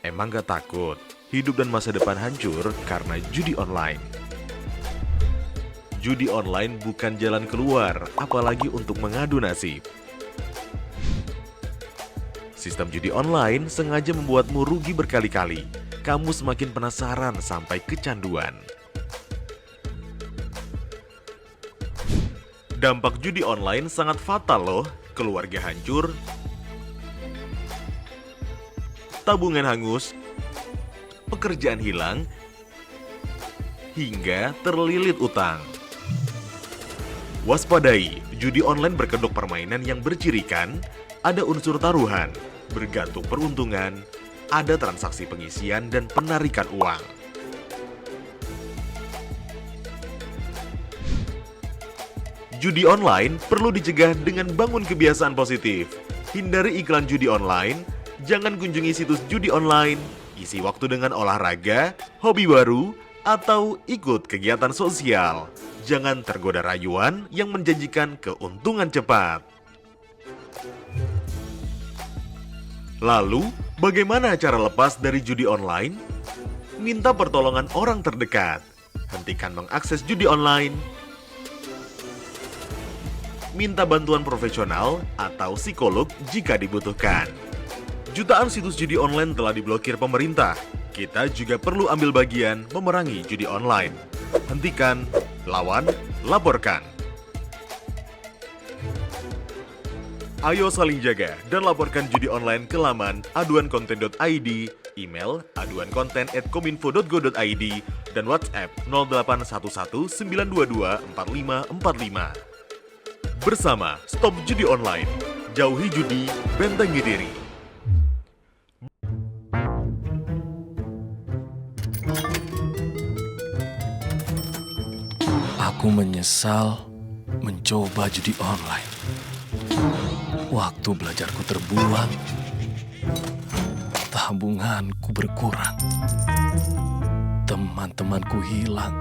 Emang gak takut hidup dan masa depan hancur karena judi online? Judi online bukan jalan keluar, apalagi untuk mengadu nasib. Sistem judi online sengaja membuatmu rugi berkali-kali. Kamu semakin penasaran sampai kecanduan. Dampak judi online sangat fatal loh. Keluarga hancur, tabungan hangus, pekerjaan hilang, hingga terlilit utang. Waspadai, judi online berkedok permainan yang bercirikan, ada unsur taruhan, bergantung peruntungan, ada transaksi pengisian dan penarikan uang. Judi online perlu dicegah dengan bangun kebiasaan positif. Hindari iklan judi online, jangan kunjungi situs judi online, isi waktu dengan olahraga, hobi baru, atau ikut kegiatan sosial. Jangan tergoda rayuan yang menjanjikan keuntungan cepat. Lalu, bagaimana cara lepas dari judi online? Minta pertolongan orang terdekat. Hentikan mengakses judi online. Minta bantuan profesional atau psikolog jika dibutuhkan. Jutaan situs judi online telah diblokir pemerintah. Kita juga perlu ambil bagian memerangi judi online. Hentikan, lawan, laporkan. Ayo saling jaga dan laporkan judi online ke laman aduankonten.id, email aduankonten@kominfo.go.id, dan WhatsApp 0811 922 4545. Bersama Stop Judi Online, jauhi judi, bentengi diri. Aku menyesal mencoba judi online. Waktu belajarku terbuang, tabunganku berkurang, teman-temanku hilang,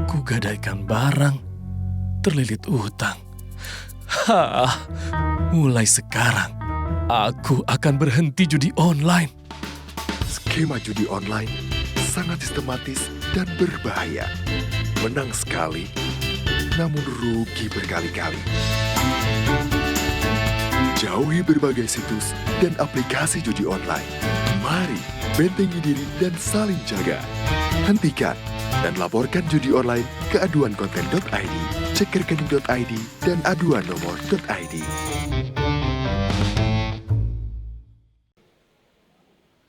kugadaikan barang, terlilit utang. Mulai sekarang, aku akan berhenti judi online. Skema judi online sangat sistematis dan berbahaya. Menang sekali, namun rugi berkali-kali. Jauhi berbagai situs dan aplikasi judi online. Mari bentengi diri dan saling jaga. Hentikan dan laporkan judi online ke aduankonten.id, cekerkening.id, dan aduannomor.id.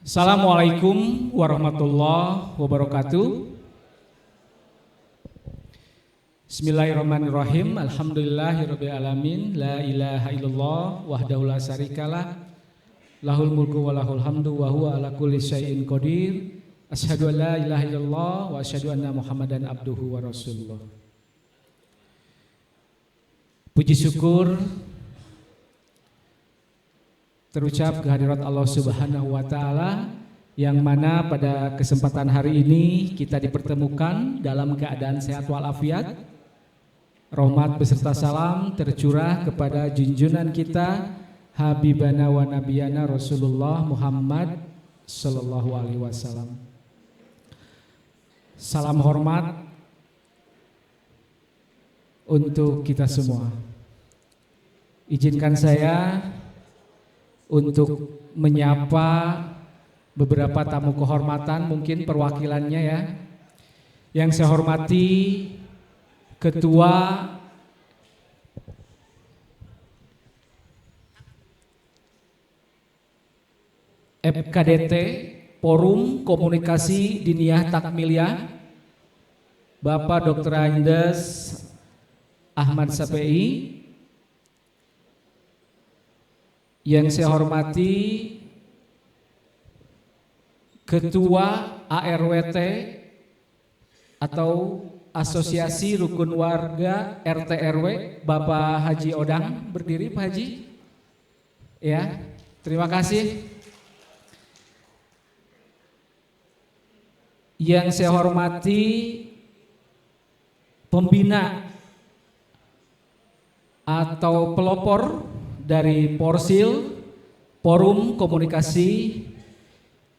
Assalamualaikum warahmatullahi wabarakatuh. Bismillahirrahmanirrahim. Alhamdulillahirabbil alamin. La ilaha illallah wahdahu la syarikalah. Lahul mulku wa lahul hamdu wa huwa ala kulli syai'in qadir. Asyhadu an la ilaha illallah wa asyhadu anna Muhammadan abduhu wa rasulullah. Puji syukur terucap kehadirat Allah Subhanahu wa taala yang mana pada kesempatan hari ini kita dipertemukan dalam keadaan sehat walafiat. Rahmat beserta salam tercurah kepada junjungan kita Habibana wa Nabiyana Rasulullah Muhammad sallallahu alaihi wasallam. Salam hormat untuk kita semua. Izinkan saya untuk menyapa beberapa tamu kehormatan, mungkin perwakilannya ya. Yang saya hormati Ketua FKDT Forum Komunikasi Diniyah Takmiliyah Bapak Dr. Andes Ahmad Sapei. Yang saya hormati Ketua ARWT atau Asosiasi Rukun Warga RT RW Bapak Haji Odang, berdiri Pak Haji. Ya, terima kasih. Yang saya hormati pembina atau pelopor dari Porsil, Forum Komunikasi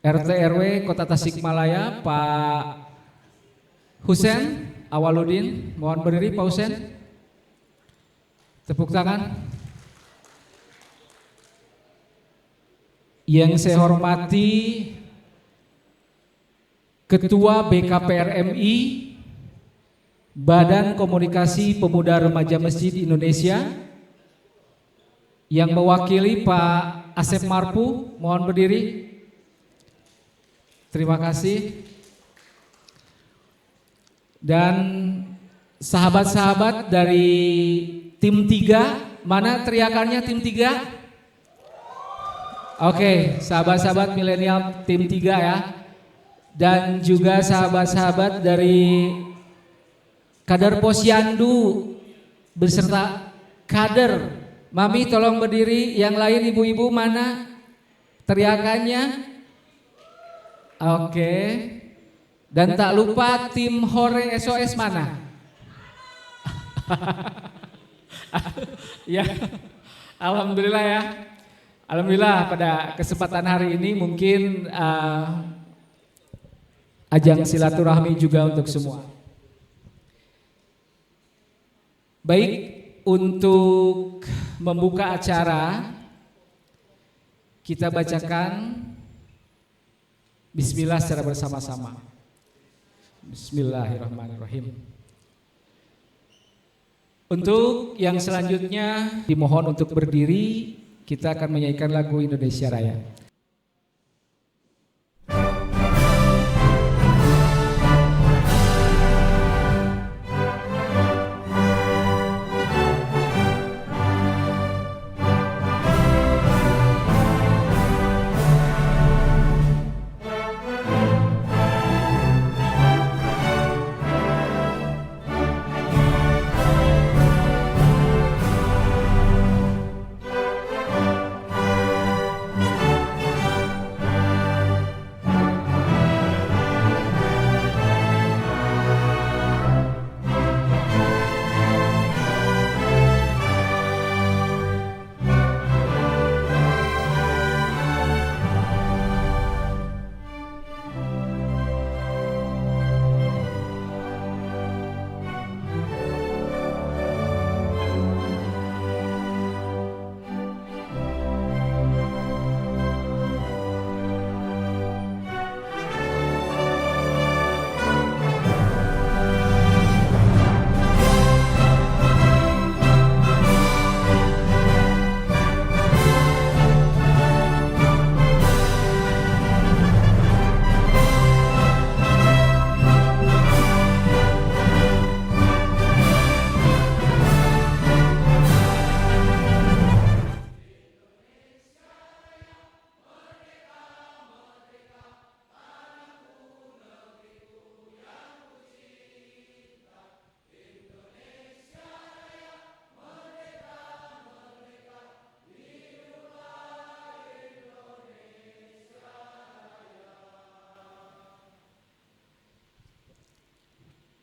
RT RW Kota Tasikmalaya, Pak Husen Awaludin. Mohon berdiri Pak Husen. Tepuk tangan. Yang saya hormati Ketua BKPRMI, Badan Komunikasi Pemuda Remaja Masjid Indonesia, yang mewakili Pak Asep Marpu, mohon berdiri. Terima kasih. Dan sahabat-sahabat dari tim 3, mana teriakannya tim 3? Oke, sahabat-sahabat milenial tim 3 ya. Dan juga sahabat-sahabat dari kader Posyandu beserta kader. Mami tolong berdiri, yang lain ibu-ibu mana teriakannya? Oke. Dan tak lupa tim Hore SOS mana? Ya, alhamdulillah ya. Alhamdulillah pada kesempatan hari ini mungkin ajang silaturahmi juga untuk semua. Baik, untuk membuka acara kita bacakan Bismillah secara bersama-sama. Bismillahirrahmanirrahim. Untuk yang selanjutnya dimohon untuk berdiri, kita akan menyanyikan lagu Indonesia Raya.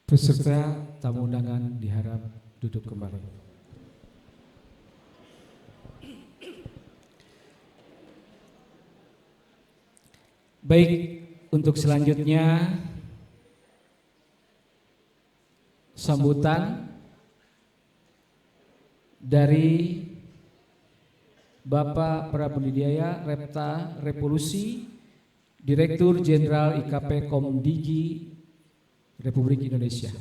Peserta tamu undangan diharap duduk kembali. Baik, untuk selanjutnya sambutan dari Bapak Prabudidaya Repta Revolusi, Direktur Jenderal IKP Komdigi Republik Indonesia.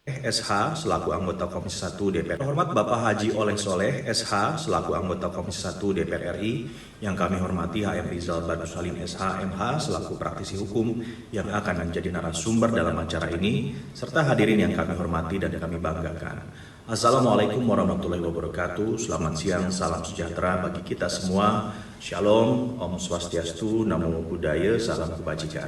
SH selaku anggota Komisi 1 DPR. Hormat Bapak Haji Oleh Soleh SH selaku anggota Komisi 1 DPR RI, yang kami hormati HM Rizal Badrus Salim SH MH selaku praktisi hukum yang akan menjadi narasumber dalam acara ini, serta hadirin yang kami hormati dan kami banggakan. Assalamualaikum warahmatullahi wabarakatuh. Selamat siang, salam sejahtera bagi kita semua. Shalom, Om Swastiastu, Namo Buddhaya, salam kebajikan.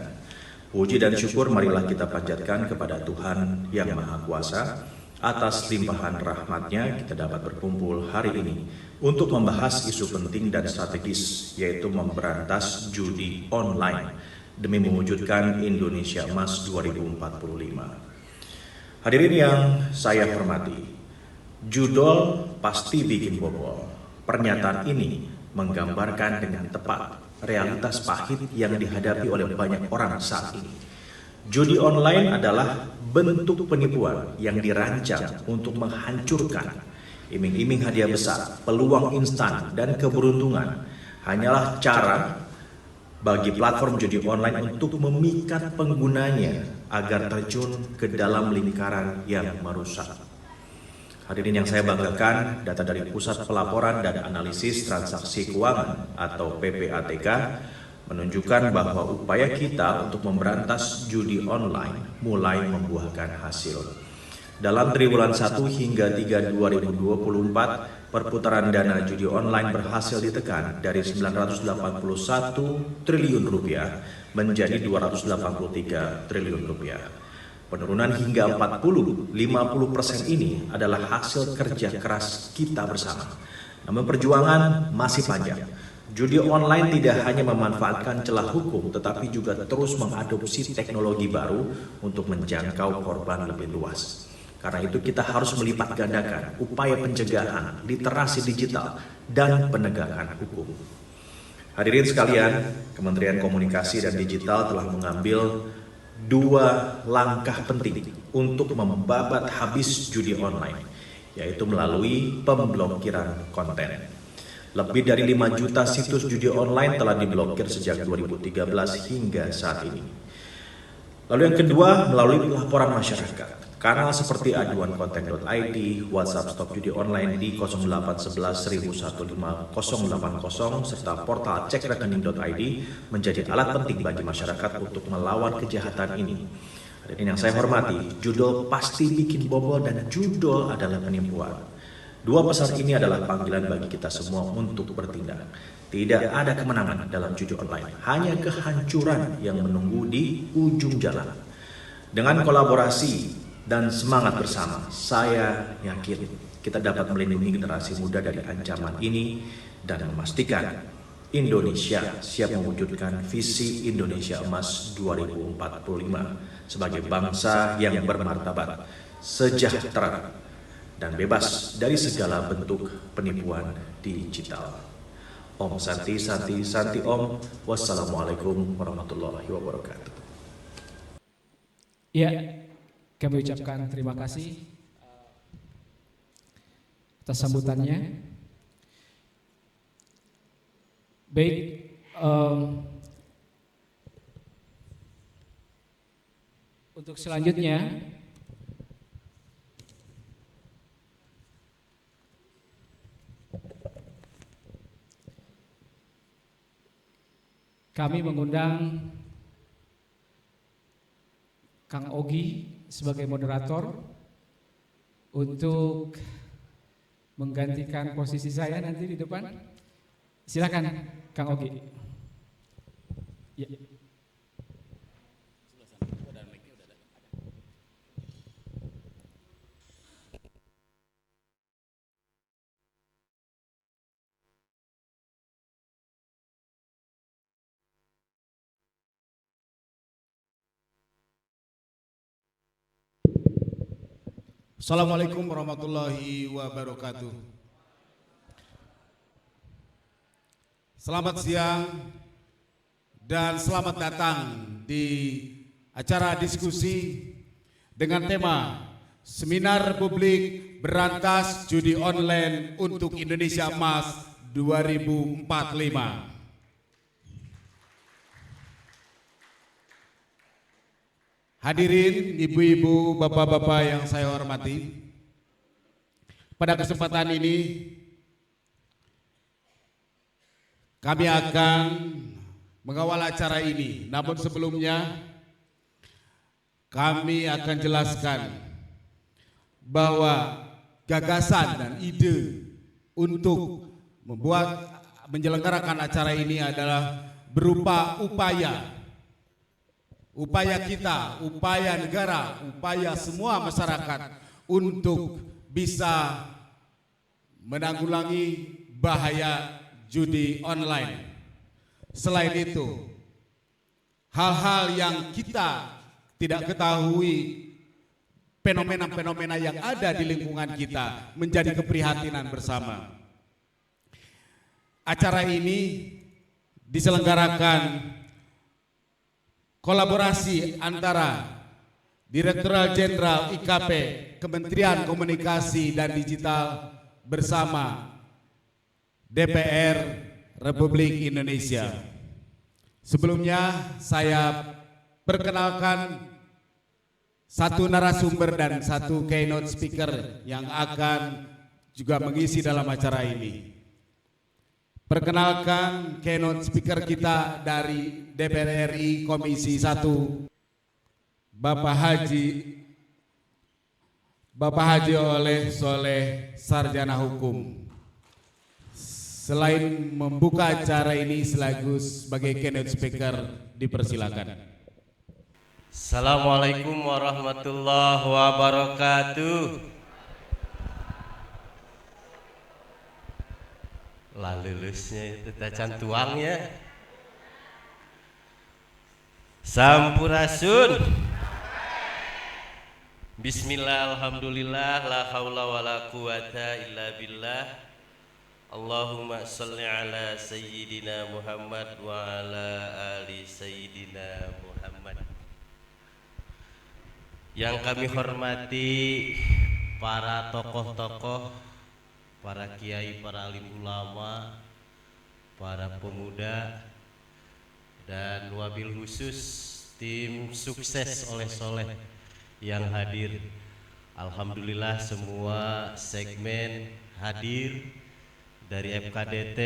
Puji dan syukur marilah kita panjatkan kepada Tuhan Yang Maha Kuasa. Atas limpahan rahmat-Nya kita dapat berkumpul hari ini untuk membahas isu penting dan strategis, yaitu memberantas judi online demi mewujudkan Indonesia Emas 2045. Hadirin yang saya hormati, Judul pasti bikin bobol. Pernyataan ini menggambarkan dengan tepat realitas pahit yang dihadapi oleh banyak orang saat ini. Judi online adalah bentuk penipuan yang dirancang untuk menghancurkan. Iming-iming hadiah besar, peluang instan, dan keberuntungan hanyalah cara bagi platform judi online untuk memikat penggunanya agar terjun ke dalam lingkaran yang merusak. Hadirin yang saya banggakan, data dari Pusat Pelaporan dan Analisis Transaksi Keuangan atau PPATK menunjukkan bahwa upaya kita untuk memberantas judi online mulai membuahkan hasil. Dalam triwulan 1 hingga 3 2024, perputaran dana judi online berhasil ditekan dari 981 triliun rupiah menjadi 283 triliun rupiah. Penurunan hingga 40-50% ini adalah hasil kerja keras kita bersama. Namun perjuangan masih panjang. Judi online tidak hanya memanfaatkan celah hukum, tetapi juga terus mengadopsi teknologi baru untuk menjangkau korban lebih luas. Karena itu kita harus melipat gandakan upaya pencegahan, literasi digital, dan penegakan hukum. Hadirin sekalian, Kementerian Komunikasi dan Digital telah mengambil 2 langkah penting untuk membabat habis judi online, yaitu melalui pemblokiran konten. Lebih dari 5 juta situs judi online telah diblokir sejak 2013 hingga saat ini. Lalu yang kedua, melalui laporan masyarakat. Kanal seperti aduankonten.id, WhatsApp Stop Judi Online di 0811 115 080, serta portal cekrekening.id menjadi alat penting bagi masyarakat untuk melawan kejahatan ini. Hadirin yang saya hormati, judul pasti bikin bobol dan judul adalah penipuan. 2 pesan ini adalah panggilan bagi kita semua untuk bertindak. Tidak ada kemenangan dalam judi online, hanya kehancuran yang menunggu di ujung jalan. Dengan kolaborasi dan semangat bersama, saya yakin kita dapat melindungi generasi muda dari ancaman ini dan memastikan Indonesia siap mewujudkan visi Indonesia Emas 2045 sebagai bangsa yang bermartabat, sejahtera, dan bebas dari segala bentuk penipuan digital. Om Santi Santi Santi Om. Wassalamualaikum warahmatullahi wabarakatuh. Ya, kami ucapkan terima kasih atas sambutannya. Baik, untuk selanjutnya kami mengundang Kang Ogi sebagai moderator untuk menggantikan posisi saya nanti di depan. Silakan Kang Ogi. Ya. Assalamualaikum warahmatullahi wabarakatuh. Selamat siang dan selamat datang di acara diskusi dengan tema Seminar Publik Berantas Judi Online untuk Indonesia Emas 2045. Hadirin ibu-ibu, bapak-bapak yang saya hormati, pada kesempatan ini kami akan mengawal acara ini. Namun sebelumnya kami akan jelaskan bahwa gagasan dan ide untuk menyelenggarakan acara ini adalah berupa upaya kita, upaya negara, upaya semua masyarakat untuk bisa menanggulangi bahaya judi online. Selain itu, hal-hal yang kita tidak ketahui, fenomena-fenomena yang ada di lingkungan kita menjadi keprihatinan bersama. Acara ini diselenggarakan kolaborasi antara Direktorat Jenderal IKP, Kementerian Komunikasi dan Digital bersama DPR Republik Indonesia. Sebelumnya saya perkenalkan satu narasumber dan satu keynote speaker yang akan juga mengisi dalam acara ini. Perkenalkan keynote speaker kita dari DPR RI Komisi 1, Bapak Haji Oleh Soleh, Sarjana Hukum. Selain membuka acara ini sekaligus sebagai keynote speaker, dipersilakan. Assalamualaikum warahmatullahi wabarakatuh. Lah lulusnya itu tacan tuangnya. Sampurasun. Bismillah, alhamdulillah, la haula wa la quwata illa billah. Allahumma salli ala sayyidina Muhammad wa ala ali sayyidina Muhammad. Yang kami hormati para tokoh-tokoh, para kiai, para alim ulama, para pemuda, dan wabil khusus tim sukses oleh Soleh yang hadir. Alhamdulillah semua segmen hadir, dari FKDT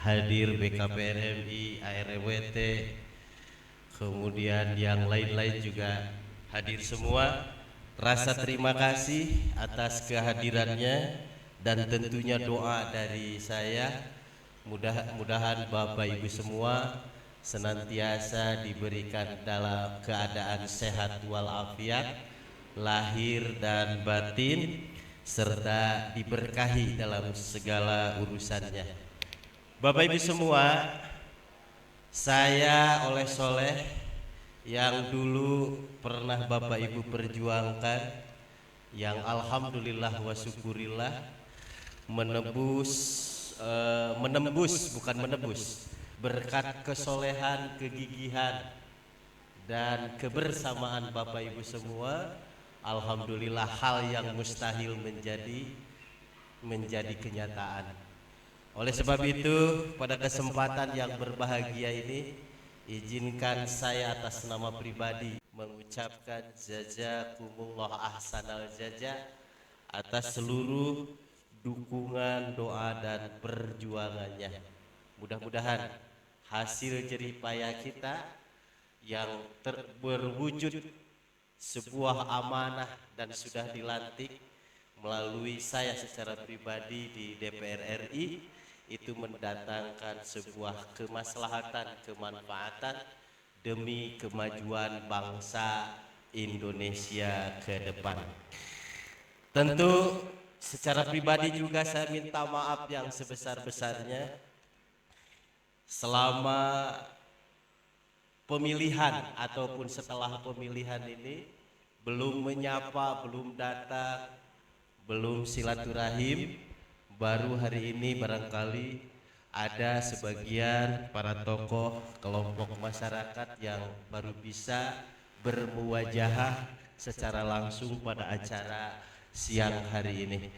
hadir, BKPRMI, ARWT, kemudian yang lain-lain juga hadir semua. Rasa terima kasih atas kehadirannya dan tentunya doa dari saya, mudah-mudahan Bapak Ibu semua senantiasa diberikan dalam keadaan sehat walafiat, lahir dan batin, serta diberkahi dalam segala urusannya. Bapak Ibu semua, saya Oleh Soleh yang dulu pernah Bapak Ibu perjuangkan, yang alhamdulillah wa syukurillah menembus berkat kesolehan, kegigihan dan kebersamaan Bapak Ibu semua. Alhamdulillah hal yang mustahil menjadi kenyataan. Oleh sebab itu, pada kesempatan yang berbahagia ini, izinkan saya atas nama pribadi mengucapkan jazakumullah ahsanal jaza atas seluruh dukungan, doa dan perjuangannya. Mudah-mudahan hasil jerih payah kita yang berwujud sebuah amanah dan sudah dilantik melalui saya secara pribadi di DPR RI, itu mendatangkan sebuah kemaslahatan, kemanfaatan demi kemajuan bangsa Indonesia ke depan. Tentu secara pribadi juga saya minta maaf yang sebesar-besarnya selama pemilihan ataupun setelah pemilihan ini belum menyapa, belum datang, belum silaturahim. Baru hari ini barangkali ada sebagian para tokoh kelompok masyarakat yang baru bisa bermuwajahah secara langsung pada acara siang hari ini.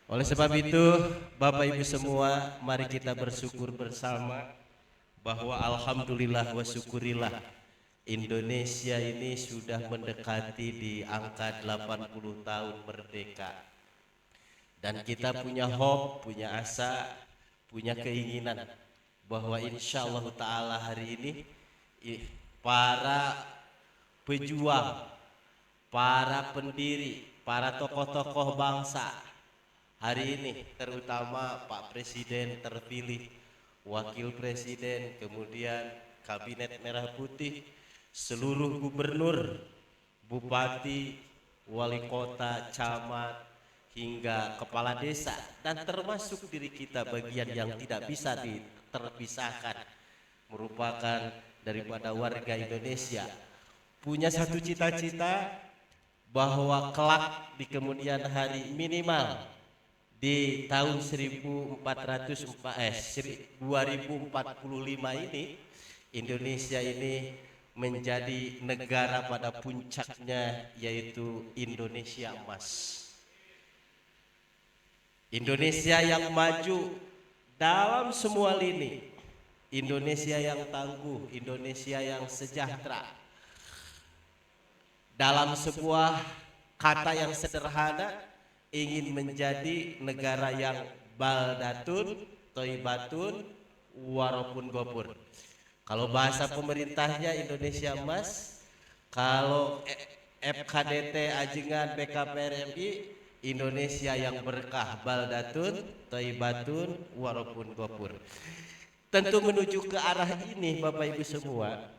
Oleh sebab itu, Bapak Ibu semua, mari kita bersyukur bersama bahwa alhamdulillah wa syukurillah Indonesia ini sudah mendekati di angka 80 tahun merdeka. Dan kita punya hope, punya asa, punya keinginan bahwa insya Allah ta'ala hari ini para pejuang, para pendiri, para tokoh-tokoh bangsa hari ini, terutama Pak Presiden terpilih, Wakil Presiden, kemudian Kabinet Merah Putih, seluruh gubernur, bupati, wali kota, camat, hingga kepala desa, dan termasuk diri kita bagian yang tidak bisa terpisahkan, merupakan daripada warga Indonesia, punya satu cita-cita bahwa kelak di kemudian hari minimal di tahun 2045 ini Indonesia ini menjadi negara pada puncaknya, yaitu Indonesia emas. Indonesia yang maju dalam semua lini, Indonesia yang tangguh, Indonesia yang sejahtera. Dalam sebuah kata yang sederhana, ingin menjadi negara yang baldatun, toibatun, warapun gopur. Kalau bahasa pemerintahnya Indonesia emas, kalau FKDT Ajengan BKPRMI, Indonesia yang berkah, baldatun, toibatun, warapun gopur. Tentu menuju ke arah ini Bapak Ibu semua,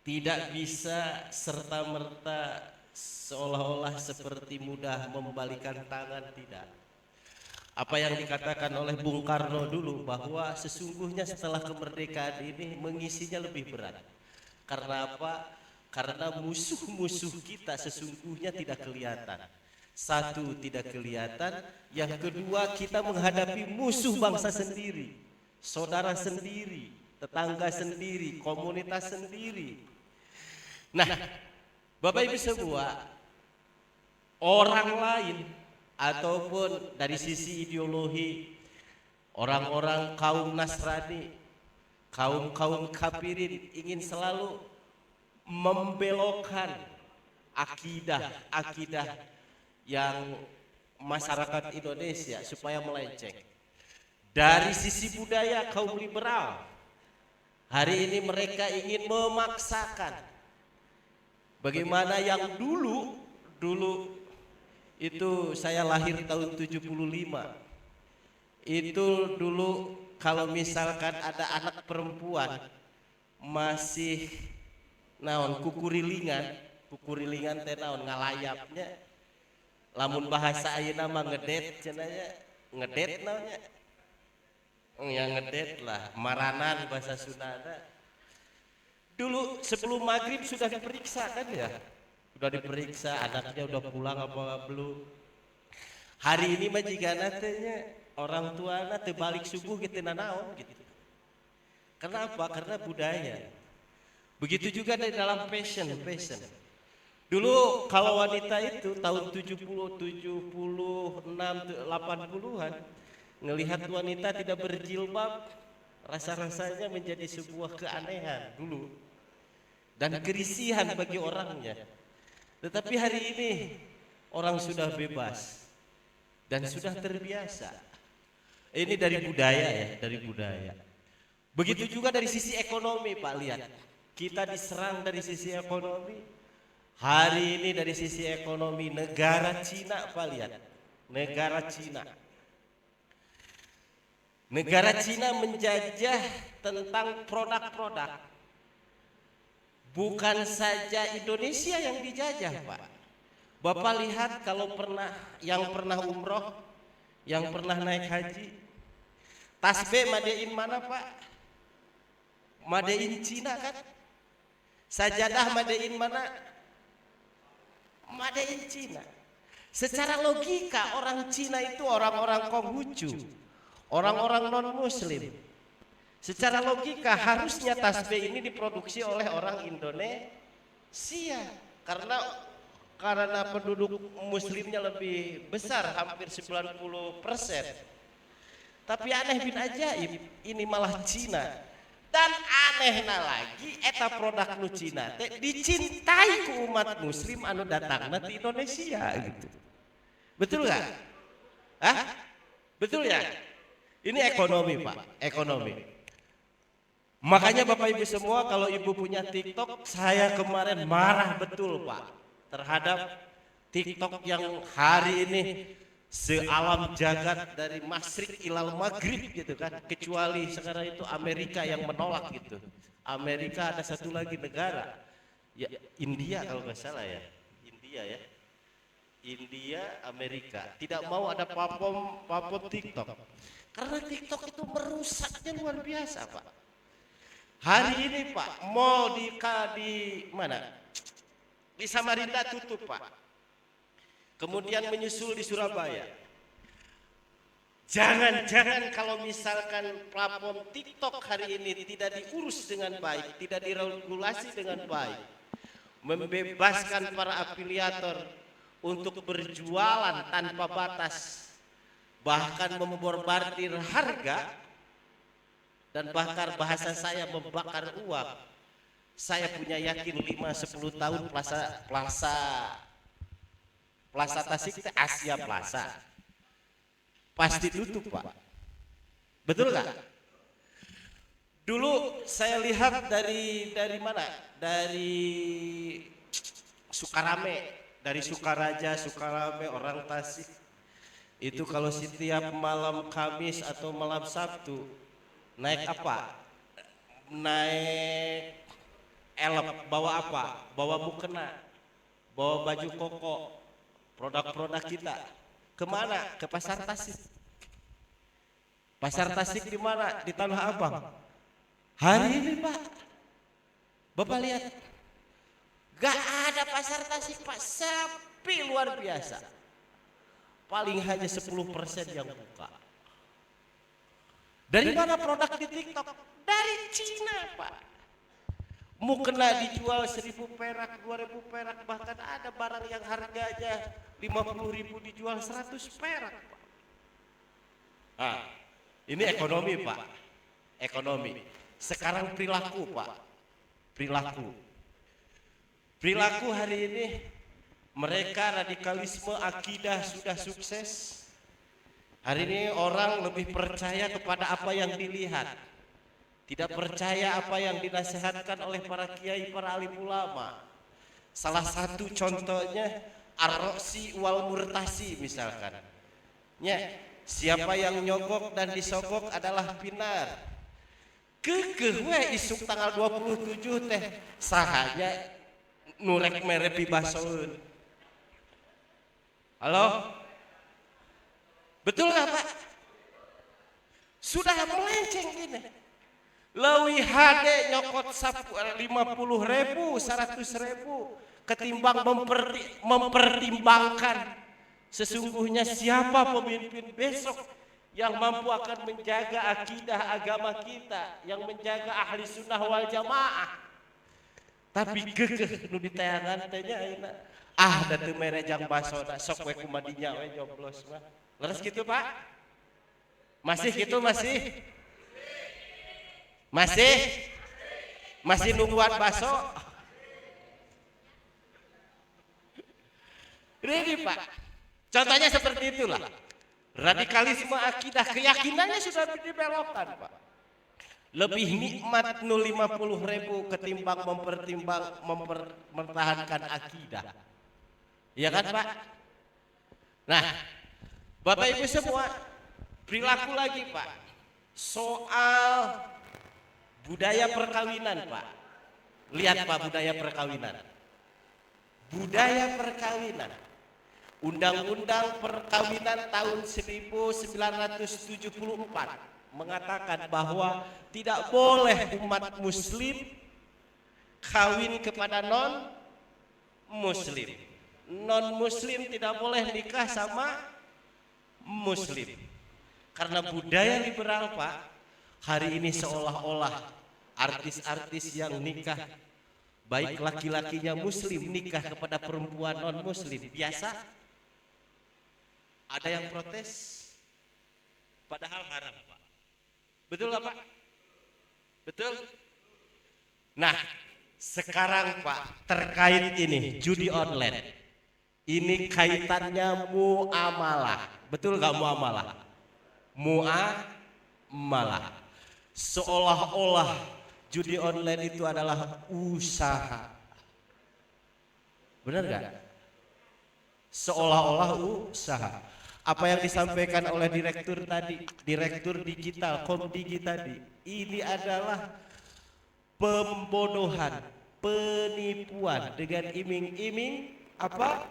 tidak bisa serta-merta seolah-olah seperti mudah membalikan tangan, tidak. Apa yang dikatakan oleh Bung Karno dulu, bahwa sesungguhnya setelah kemerdekaan ini mengisinya lebih berat. Karena apa? Karena musuh-musuh kita sesungguhnya tidak kelihatan. Satu, tidak kelihatan. Yang kedua, kita menghadapi musuh bangsa sendiri, saudara sendiri, tetangga sendiri, komunitas sendiri. Nah, Bapak Ibu semua, orang lain ataupun dari sisi ideologi, orang-orang kaum Nasrani, kaum kafirin ingin selalu membelokkan akidah yang masyarakat Indonesia supaya melenceng. Dari sisi budaya, kaum liberal hari ini mereka ingin memaksakan bagaimana yang dulu itu saya lahir tahun 75. Itu dulu kalau misalkan ada anak perempuan masih naon kukurilingan teh naon ngalayapnya, lamun bahasa ayeuna mah ngedet cenanya, ngedet naonnya. Ya ngedet lah, maranan bahasa Sundana. Dulu sebelum maghrib sudah diperiksa kan ya, sudah diperiksa anaknya udah pulang apa belum. Hari ini majigana teh orang tua teh balik subuh gitu nanaon gitu. Kenapa? Karena budaya. Begitu juga dari dalam fashion. Dulu kalau wanita itu tahun 70, 76, 80-an ngelihat wanita tidak berjilbab, rasa-rasanya menjadi sebuah keanehan dulu dan kerisihan bagi orangnya. Tetapi hari ini orang sudah bebas dan sudah terbiasa. Ini dari budaya ya, dari budaya. Begitu juga dari sisi ekonomi Pak, lihat. Kita diserang dari sisi ekonomi. Hari ini dari sisi ekonomi negara Cina Pak, lihat. Negara Cina. Negara Cina menjajah tentang produk-produk. Bukan saja Indonesia yang dijajah Pak. Bapak lihat kalau yang pernah umroh, yang pernah naik haji, tasbih madein mana Pak? Madein Cina kan? Sajadah madein mana? Madein Cina. Secara logika orang Cina itu orang-orang Konghucu, orang-orang non-Muslim. Secara logika harusnya tasbih ini diproduksi oleh orang Indonesia karena penduduk Muslimnya lebih besar, hampir 90%. Tapi aneh bin ajaib, ini malah Cina. Dan anehna lagi, eta produk nu Cina teh dicintai ku umat Muslim anu datangna di Indonesia gitu. Betul nggak? Hah? Betul ya? Ini ekonomi Pak, ekonomi. Makanya Bapak Ibu semua kalau Ibu punya TikTok, saya kemarin marah betul Pak terhadap TikTok yang hari ini sealam jagat dari masyrik ilal maghrib gitu kan, kecuali sekarang itu Amerika yang menolak gitu. Amerika, ada satu lagi negara ya, India kalau nggak salah ya, India, Amerika tidak mau ada platform TikTok karena TikTok itu merusaknya luar biasa Pak. Hari ini Pak, mall di mana? Di Samarinda tutup Pak. kemudian menyusul di Surabaya. Jangan-jangan kalau misalkan platform TikTok hari ini tidak diurus dengan baik, tidak diregulasi dengan baik, membebaskan para afiliator untuk berjualan tanpa batas, bahkan memborbardir harga, dan bahkan bahasa saya membakar uang, saya punya yakin 5-10 tahun Plaza Tasik itu Asia Plaza pasti tutup, Pak. Betul nggak? Dulu saya lihat dari mana? Dari Sukarame, dari Sukaraja, Sukarame, orang Tasik. Itu kalau setiap malam Kamis atau malam Sabtu naik apa? Naik elep, bawa apa? Bawa mukena, bawa baju koko, produk-produk kita. Kemana? Ke Pasar Tasik. Pasar Tasik di mana? Di Tanah Abang. Hari ini, Pak, Bapak lihat, gak ada Pasar Tasik, Pak, sepi luar biasa. Paling hanya 10% yang buka. Dari mana produk di TikTok? Dari Cina, Pak. Mukena dijual 1.000 perak, 2.000 perak, bahkan ada barang yang harganya 50.000 dijual 100 perak, Pak. Nah, ini ekonomi, Pak. Ekonomi. Sekarang perilaku, Pak. Perilaku. Perilaku hari ini, mereka radikalisme akidah sudah sukses. Hari ini orang lebih percaya kepada apa yang dilihat, tidak percaya apa yang dinasihatkan oleh para kiai, para alim ulama. Salah satu contohnya ar-roksi wal murtasi misalkan. Siapa yang nyogok dan disogok adalah pinar. Kekeh we isuk tanggal 27 teh sahanya nurek mere pibasoeun. Halo? Betul nggak, Pak? Sudah melenceng gini. Lewi hade nyokot 50.000, 100.000 ketimbang mempertimbangkan sesungguhnya siapa pemimpin besok yang mampu akan menjaga akidah agama kita, yang menjaga ahli sunnah wal jamaah. Tapi gegeh nu ditayangan teh nya da teu mere jang basona sok we kumadinya we nyoblos mah. Leres gitu, Pak? Masih gitu, masih nungguan baso. Ini, Pak, contohnya seperti itulah. Radikalisme akidah, keyakinannya sudah dibelokkan, Pak. Lebih nikmat 50.000 ketimbang mempertahankan akidah. Iya kan, Pak? Nah, Bapak Ibu semua, perilaku lagi, Pak. Soal budaya perkawinan, Pak. Lihat, Pak, budaya perkawinan. Budaya perkawinan. Undang-Undang Perkawinan tahun 1974 mengatakan bahwa tidak boleh umat muslim kawin kepada non-muslim. Non-muslim tidak boleh nikah sama muslim. Karena budaya liberal, Pak, hari ini seolah-olah artis-artis yang nikah, baik laki-lakinya muslim nikah kepada perempuan non-muslim biasa. Ada yang protes, padahal haram, Pak. Betul nggak, Pak? Betul? Nah, sekarang, Pak, terkait ini judi online, ini kaitannya muamalah. Betul nggak muamalah? Muamalah. Seolah-olah judi online itu adalah usaha. Benar nggak? Seolah-olah usaha. Apa yang disampaikan oleh direktur tadi, direktur digital, Komdigi tadi, ini adalah pembodohan, penipuan dengan iming-iming apa?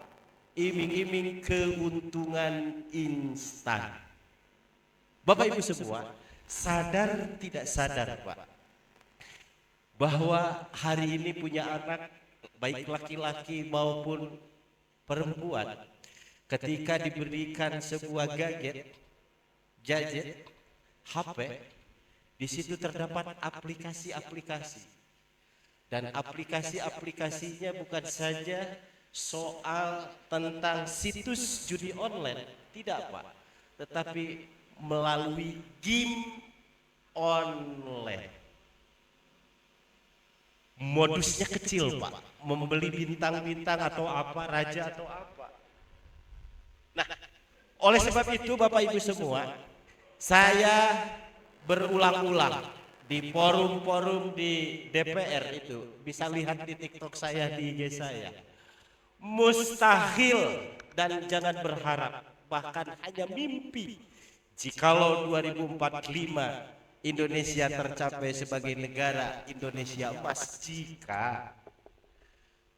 Iming-iming keuntungan instan. Bapak Ibu semua, sadar tidak sadar, Pak, bahwa hari ini punya anak, baik laki-laki maupun perempuan, ketika diberikan sebuah gadget, HP, di situ terdapat aplikasi-aplikasi. Dan aplikasi-aplikasinya bukan saja soal tentang situs judi online, tidak Pak, tetapi melalui game online. Modusnya kecil Pak, membeli bintang-bintang atau apa, raja atau apa. Nah, oleh sebab itu Bapak Ibu semua, saya berulang-ulang di forum-forum di DPR itu, bisa lihat di TikTok saya, di IG saya. Mustahil dan jangan berharap, bahkan hanya mimpi, jikalau 2045 Indonesia tercapai sebagai negara Indonesia emas, jika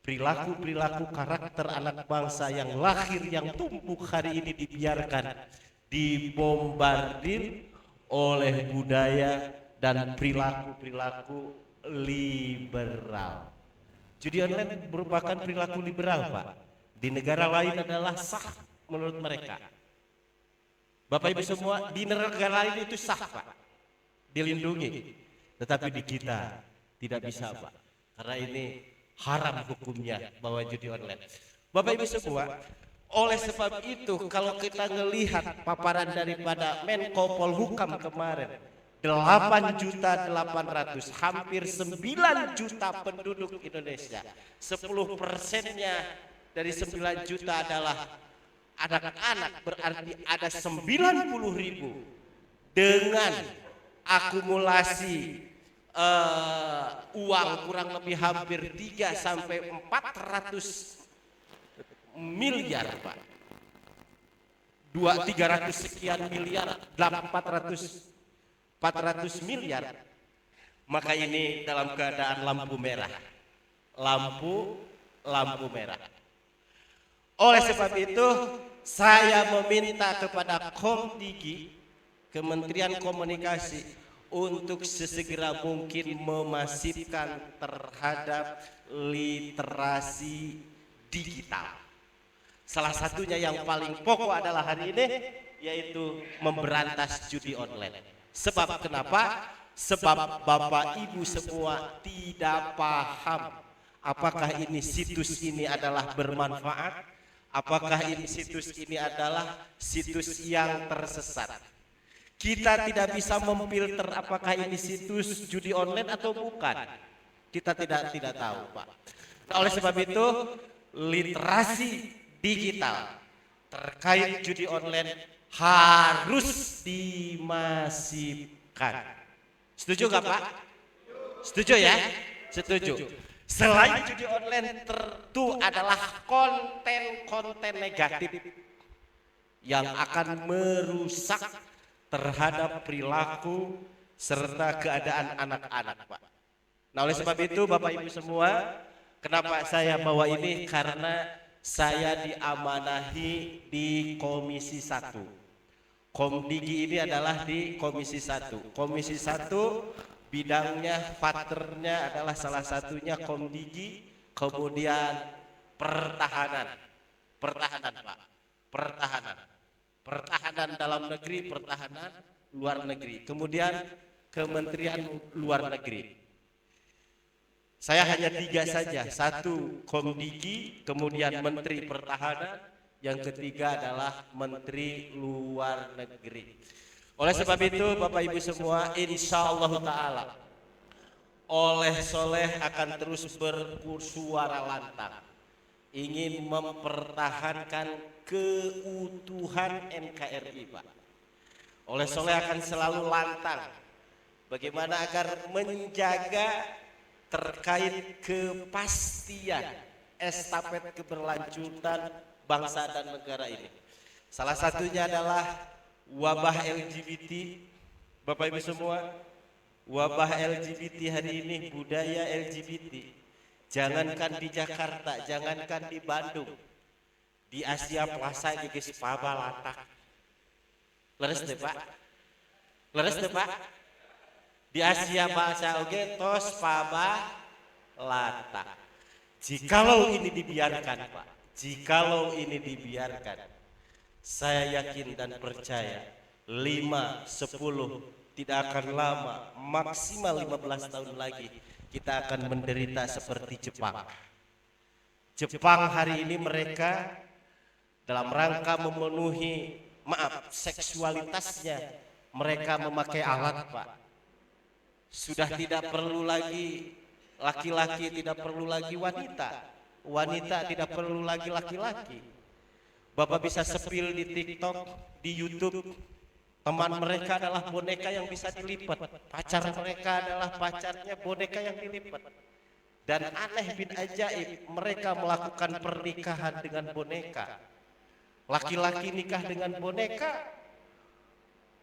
perilaku-perilaku karakter anak bangsa yang lahir, yang tumbuh hari ini dibiarkan dibombardir oleh budaya dan perilaku-perilaku liberal. Judi online merupakan perilaku liberal Pak. Di negara lain adalah sah menurut mereka. Bapak Ibu semua, di negara lain itu sah Pak, dilindungi. Tetapi di kita tidak bisa Pak, karena ini haram hukumnya bahwa judi online. Bapak Ibu semua, oleh sebab itu kalau kita melihat paparan daripada Menko Polhukam kemarin, 8.800.000, hampir 9 juta penduduk Indonesia, 10%-nya dari 9 juta adalah anak-anak, berarti ada 90.000 dengan akumulasi uang kurang lebih hampir 3 sampai 400 miliar Pak. 300 sekian miliar, 400 miliar. Maka ini dalam keadaan lampu merah. Lampu merah. Oleh sebab itu saya meminta kepada Komdigi, Kementerian Komunikasi, untuk sesegera mungkin memasifkan terhadap literasi digital. Salah satunya yang paling pokok adalah hari ini, yaitu memberantas judi online. Sebab kenapa? Sebab Bapak Ibu semua tidak paham apakah ini situs ini adalah bermanfaat, apakah ini situs ini adalah situs yang tersesat. Kita tidak bisa memfilter apakah ini situs judi online atau bukan. Kita tidak tahu Pak. Nah, oleh sebab itu literasi digital terkait judi online harus dimasifkan. Setuju nggak Pak? Setuju ya? Setuju. Selain judi online, tentu adalah konten-konten negatif yang akan merusak terhadap perilaku serta keadaan anak-anak Pak. Nah, oleh sebab itu Bapak Ibu semua, kenapa saya bawa ini? Karena saya diamanahi di Komisi 1. Komdigi ini adalah di Komisi 1. Komisi 1 bidangnya, paternya adalah salah satunya Komdigi, kemudian pertahanan Pak. Pertahanan dalam negeri, pertahanan luar negeri, kemudian Kementerian Luar Negeri. Saya hanya 3 saja, 1 Komdigi, kemudian Menteri Pertahanan, yang ketiga adalah Menteri Luar Negeri. Oleh sebab itu Bapak Ibu semua, insya Allah Ta'ala oleh Soleh akan terus bersuara lantang, ingin mempertahankan keutuhan NKRI Pak. Oleh Soleh akan selalu lantang bagaimana agar menjaga terkait kepastian estafet keberlanjutan bangsa dan negara ini. Salah satunya adalah wabah LGBT. Bapak Ibu semua, wabah LGBT hari ini, budaya LGBT, jangankan di Jakarta, jangankan di Bandung, di Asia Plaza geus paba latak. Leres teh Pak? Leres teh Pak? Di Asia Plaza oge tos paba latak. Jikalau ini dibiarkan Pak, jikalau ini dibiarkan, Saya yakin dan percaya 5, 10, tidak akan lama, maksimal 15 tahun lagi kita akan menderita seperti Jepang. Jepang hari ini mereka dalam rangka memenuhi seksualitasnya, mereka memakai alat, Pak. Sudah tidak perlu lagi laki-laki, tidak perlu lagi wanita. Wanita tidak perlu lagi laki-laki. Bapak bisa sepil di TikTok, di YouTube, teman mereka adalah boneka yang bisa dilipat. Pacar mereka adalah pacarnya boneka yang dilipat. Dan aneh bin ajaib, mereka melakukan pernikahan dengan boneka. Laki-laki nikah dengan boneka,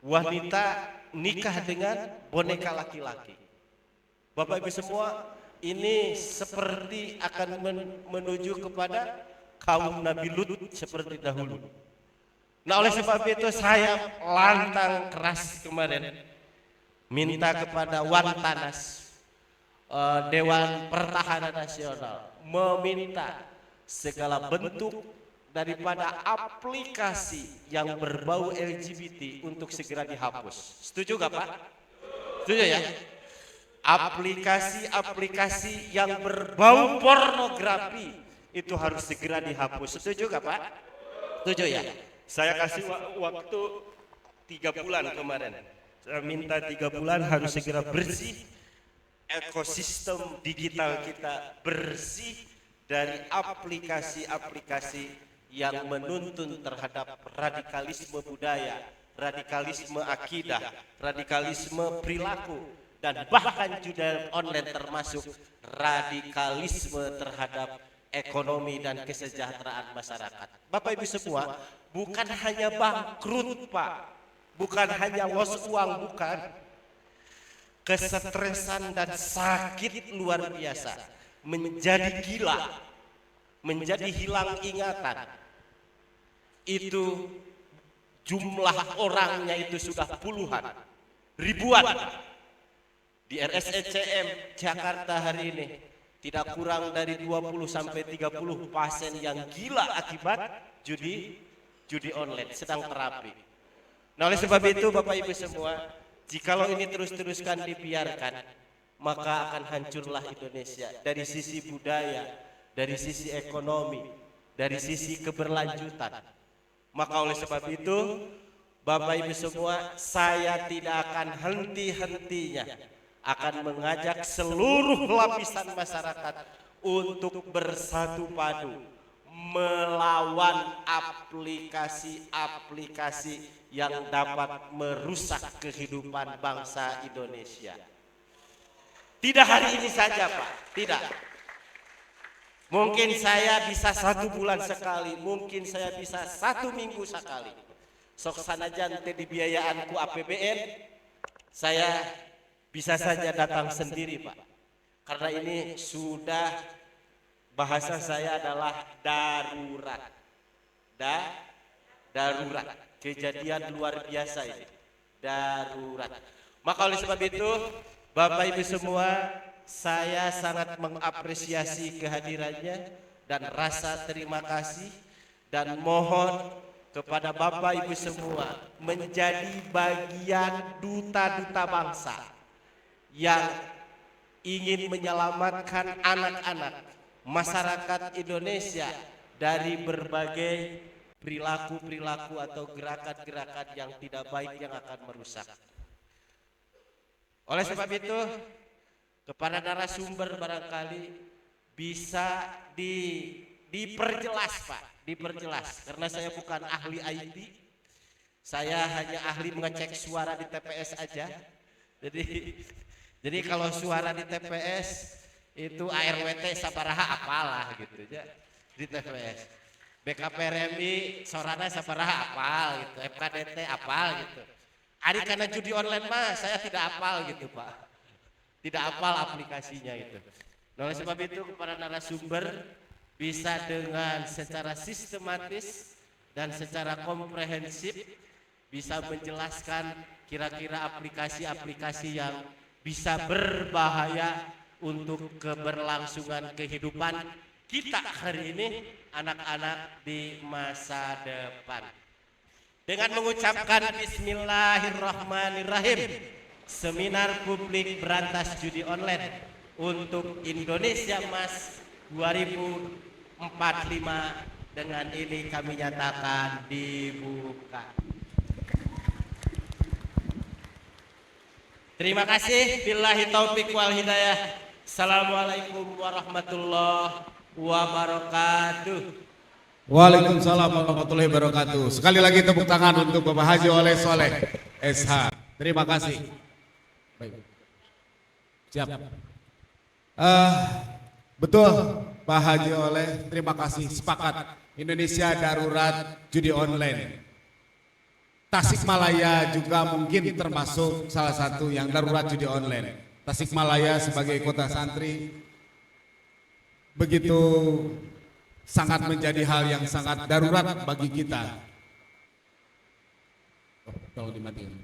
wanita nikah dengan boneka laki-laki. Bapak Ibu semua, ini seperti akan menuju kepada kaum Nabi Lut seperti dahulu. Nah, oleh sebab itu saya lantang keras kemarin minta kepada Wantanas, Dewan Pertahanan Nasional, meminta segala bentuk daripada aplikasi yang berbau LGBT untuk segera dihapus. Setuju gak Pak? Setuju ya? Aplikasi-aplikasi yang berbau pornografi itu harus segera dihapus. Setuju gak Pak? Setuju ya? Saya kasih waktu 3 bulan kemarin. Saya minta 3 bulan harus segera bersih. Ekosistem digital kita bersih dari aplikasi-aplikasi yang menuntun terhadap radikalisme budaya, radikalisme akidah, radikalisme perilaku, dan bahkan juga online termasuk radikalisme terhadap ekonomi dan kesejahteraan masyarakat. Bapak Ibu semua, bukan hanya bangkrut Pak, bukan hanya los uang, bukan. Kesetresan dan sakit luar biasa, menjadi gila, menjadi hilang ingatan. Itu jumlah orangnya itu sudah puluhan, ribuan. Di RSECM Jakarta hari ini tidak kurang dari 20 sampai 30 pasien yang gila akibat judi online sedang terapi. Nah, oleh sebab itu Bapak Ibu semua, jikalau ini terus-teruskan dibiarkan, maka akan hancurlah Indonesia dari sisi budaya, dari sisi ekonomi, dari sisi keberlanjutan. Maka oleh sebab itu, Bapak Ibu semua, saya tidak akan henti-hentinya akan mengajak seluruh lapisan masyarakat untuk bersatu padu melawan aplikasi-aplikasi yang dapat merusak kehidupan bangsa Indonesia. Tidak hari ini saja Pak, tidak. Mungkin saya bisa 1 bulan sekali, mungkin saya bisa 1 minggu sekali. Sok sanajan teh dibiayaanku APBN, saya bisa saja datang sendiri Pak. Karena ini sudah, bahasa saya adalah darurat. Darurat, kejadian luar biasa ini. Darurat. Maka oleh sebab itu, Bapak Ibu semua, saya sangat mengapresiasi kehadirannya dan rasa terima kasih, dan mohon kepada Bapak Ibu semua menjadi bagian duta-duta bangsa yang ingin menyelamatkan anak-anak masyarakat Indonesia dari berbagai perilaku-perilaku atau gerakan-gerakan yang tidak baik yang akan merusak. Oleh sebab itu, kepada narasumber barangkali bisa diperjelas Pak, diperjelas, karena saya bukan ahli IT, saya hanya ahli mengecek suara di TPS aja. Jadi kalau suara di TPS itu ARWT sabaraha apalah gitu ya di TPS. BKPRMI sorana sabaraha apal gitu, FKDT apal gitu. Ari karena judi online mah saya tidak apal gitu Pak. Tidak apal aplikasinya itu. Nah, oleh sebab itu kepada narasumber bisa dengan secara sistematis dan secara komprehensif bisa menjelaskan kira-kira aplikasi-aplikasi yang bisa berbahaya untuk keberlangsungan kehidupan kita hari ini, anak-anak di masa depan. dengan mengucapkan Bismillahirrahmanirrahim. Seminar publik berantas judi online untuk Indonesia Emas 2045 dengan ini kami nyatakan dibuka. Terima kasih. Billahi taufik wal hidayah. Assalamualaikum warahmatullahi wabarakatuh. Waalaikumsalam warahmatullahi wabarakatuh. Sekali lagi tepuk tangan untuk Bapak Haji Oleh Soleh SH. Terima kasih. Baik. Siap. Betul Pak Haji Oleh, terima kasih. Sepakat. Indonesia darurat judi online. Tasikmalaya juga mungkin termasuk salah satu yang darurat judi online. Tasikmalaya sebagai kota santri begitu sangat menjadi hal yang sangat darurat bagi kita. Tolong dimatiin.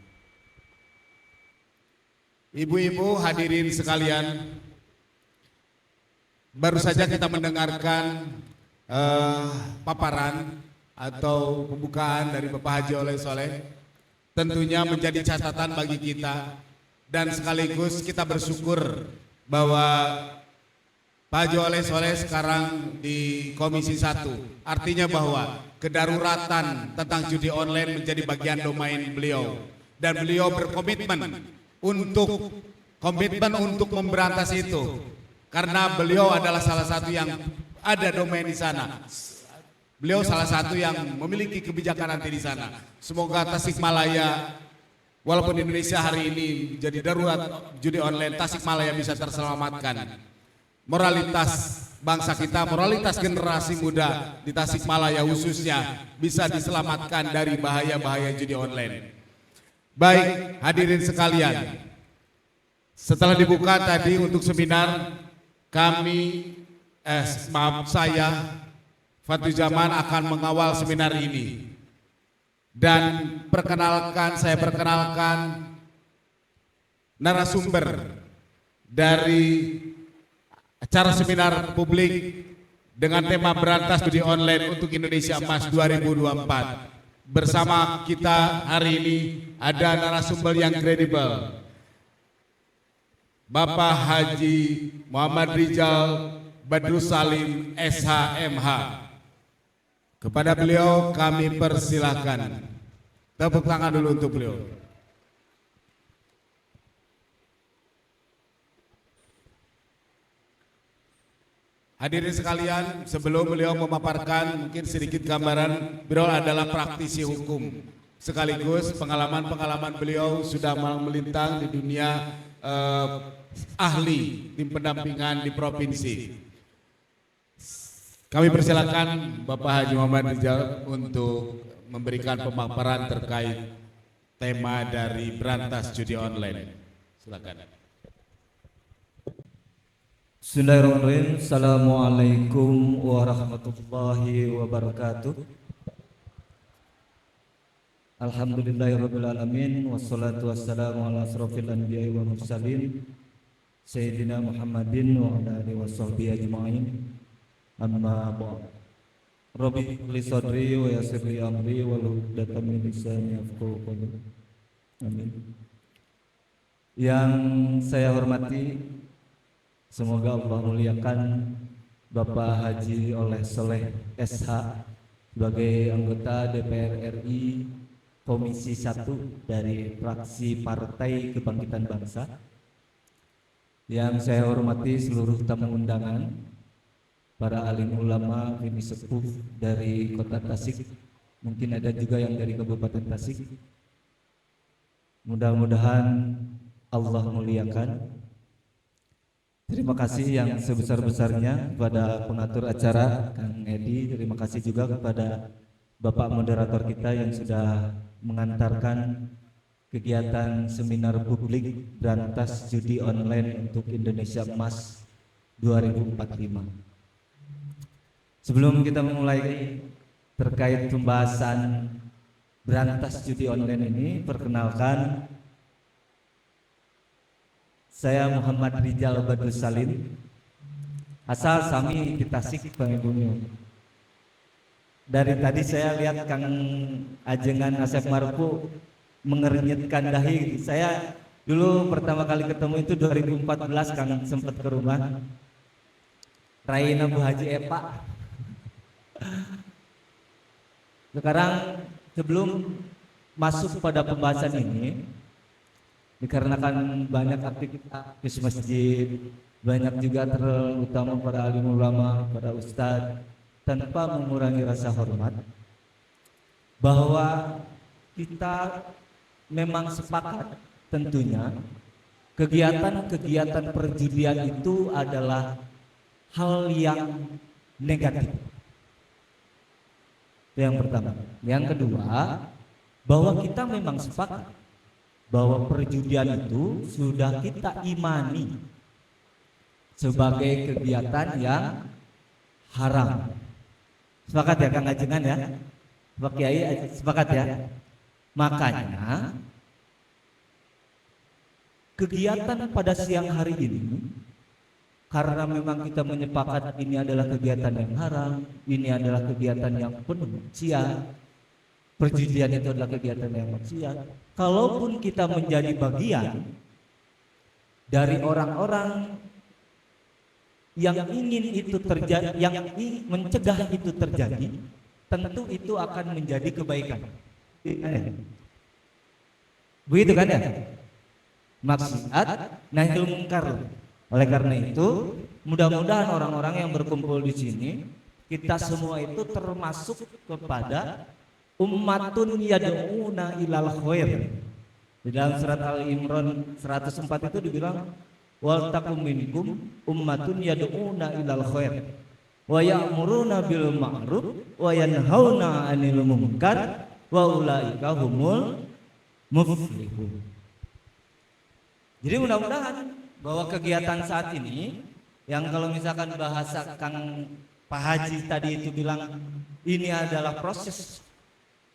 Ibu-ibu hadirin sekalian, baru saja kita mendengarkan paparan atau pembukaan dari Bapak Haji Oleh Soleh. Tentunya menjadi catatan bagi kita dan sekaligus kita bersyukur bahwa Pak Haji Oleh Soleh sekarang di Komisi 1, artinya bahwa kedaruratan tentang judi online menjadi bagian domain beliau. Dan beliau berkomitmen untuk memberantas itu. Karena beliau adalah salah satu yang ada domain di sana. Beliau salah satu yang memiliki kebijakan nanti di sana. Semoga Tasikmalaya, walaupun Indonesia hari ini jadi darurat judi online, Tasikmalaya bisa terselamatkan. Moralitas bangsa kita, moralitas generasi muda di Tasikmalaya khususnya bisa diselamatkan dari bahaya-bahaya judi online. Baik, hadirin sekalian, setelah dibuka tadi untuk seminar, saya Fatu Zaman akan mengawal seminar ini. Dan saya perkenalkan narasumber dari acara seminar publik dengan tema berantas judi online untuk Indonesia Emas 2024. Bersama kita hari ini ada narasumber yang kredibel, Bapak Haji Muhammad Rizal Badrus Salim SHMH. Kepada beliau kami persilahkan. Tepuk tangan dulu untuk beliau. Hadirin sekalian, sebelum beliau memaparkan mungkin sedikit gambaran, beliau adalah praktisi hukum. Sekaligus pengalaman-pengalaman beliau sudah melintang di dunia ahli tim pendampingan di provinsi. Kami persilakan Bapak Haji Muhammad Rizal untuk memberikan pemaparan terkait tema dari berantas judi online. Silakan. Bismillahirrahmanirrahim. Assalamualaikum warahmatullahi wabarakatuh. Alhamdulillahirabbil alamin wassalatu wassalamu ala asrofil anbiya'i wal mursalin sayyidina Muhammadin wa ala alihi washabbihi ajmain. Amma ba'd. Rabbi li sadri wa yassir li amri wa hlul min lisani yafqahu qawli. Amin. Yang saya hormati, semoga Allah muliakan Bapak Haji Oleh Soleh SH sebagai anggota DPR RI Komisi 1 dari fraksi Partai Kebangkitan Bangsa. Yang saya hormati seluruh tamu undangan, para alim ulama, bini sepuh dari Kota Tasik, mungkin ada juga yang dari Kabupaten Tasik. Mudah-mudahan Allah muliakan. Terima kasih yang sebesar-besarnya kepada pengatur acara Kang Edi. Terima kasih juga kepada Bapak moderator kita yang sudah mengantarkan kegiatan seminar publik berantas judi online untuk Indonesia Emas 2045. Sebelum kita memulai terkait pembahasan berantas judi online ini, perkenalkan, saya Muhammad Rizal Badrus Salim, asal sami di Tasik, Bang Ibu. Dari tadi saya lihat Kang Ajengan Asep Marpu mengernyitkan dahi. Saya dulu pertama kali ketemu itu 2014, Kang sempat ke rumah. Raina Bu Haji Epa. Sekarang sebelum masuk pada pembahasan ini, dikarenakan banyak aktivitas masjid, banyak juga terutama para alim ulama, para ustadz, tanpa mengurangi rasa hormat bahwa kita memang sepakat tentunya kegiatan-kegiatan perjudian itu adalah hal yang negatif. Itu yang pertama. Yang kedua, bahwa kita memang sepakat bahwa perjudian itu sudah kita imani sebagai kegiatan yang haram. Sepakat ya Kang Ajengan ya? Pak Kiai sepakat ya? Makanya kegiatan pada siang hari ini, karena memang kita menyepakat ini adalah kegiatan yang haram, ini adalah kegiatan yang penuh maksiat, perjudian itu adalah kegiatan yang maksiat. Kalaupun kita menjadi bagian dari orang-orang yang ingin itu terjadi, yang mencegah itu terjadi, tentu itu akan menjadi kebaikan. Begitu kan ya? Maksiat nahil mungkar. Oleh karena itu, mudah-mudahan orang-orang yang berkumpul di sini, kita semua itu termasuk kepada ummatun yad'una ilal khair. Di dalam surat Al-Imran 104 itu dibilang wal takum minkum ummatun yad'una ilal khair wa ya'muruna bil ma'ruf wa yanhauna 'anil munkar wa ulaika humul muflihun. Jadi mudah-mudahan bahwa kegiatan saat ini yang kalau misalkan bahasa Kang Pak Haji tadi itu bilang ini adalah proses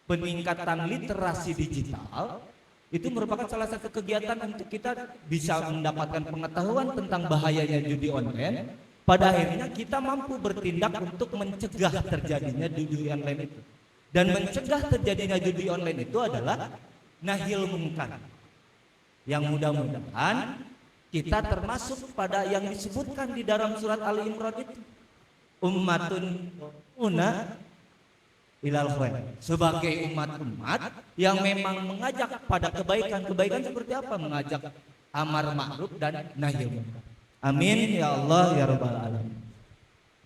peningkatan literasi digital, itu merupakan salah satu kegiatan untuk kita bisa mendapatkan pengetahuan tentang bahayanya judi online. Pada akhirnya kita mampu bertindak untuk mencegah terjadinya judi online itu. Dan mencegah terjadinya judi online itu adalah nahil mungkar. Yang mudah-mudahan kita termasuk pada yang disebutkan di dalam surat Ali Imran itu. Ummatun una ilal khair, sebagai umat-umat yang memang mengajak pada kebaikan seperti apa? Mengajak amar ma'ruf dan nahi munkar. Amin ya Allah ya rabbal alamin.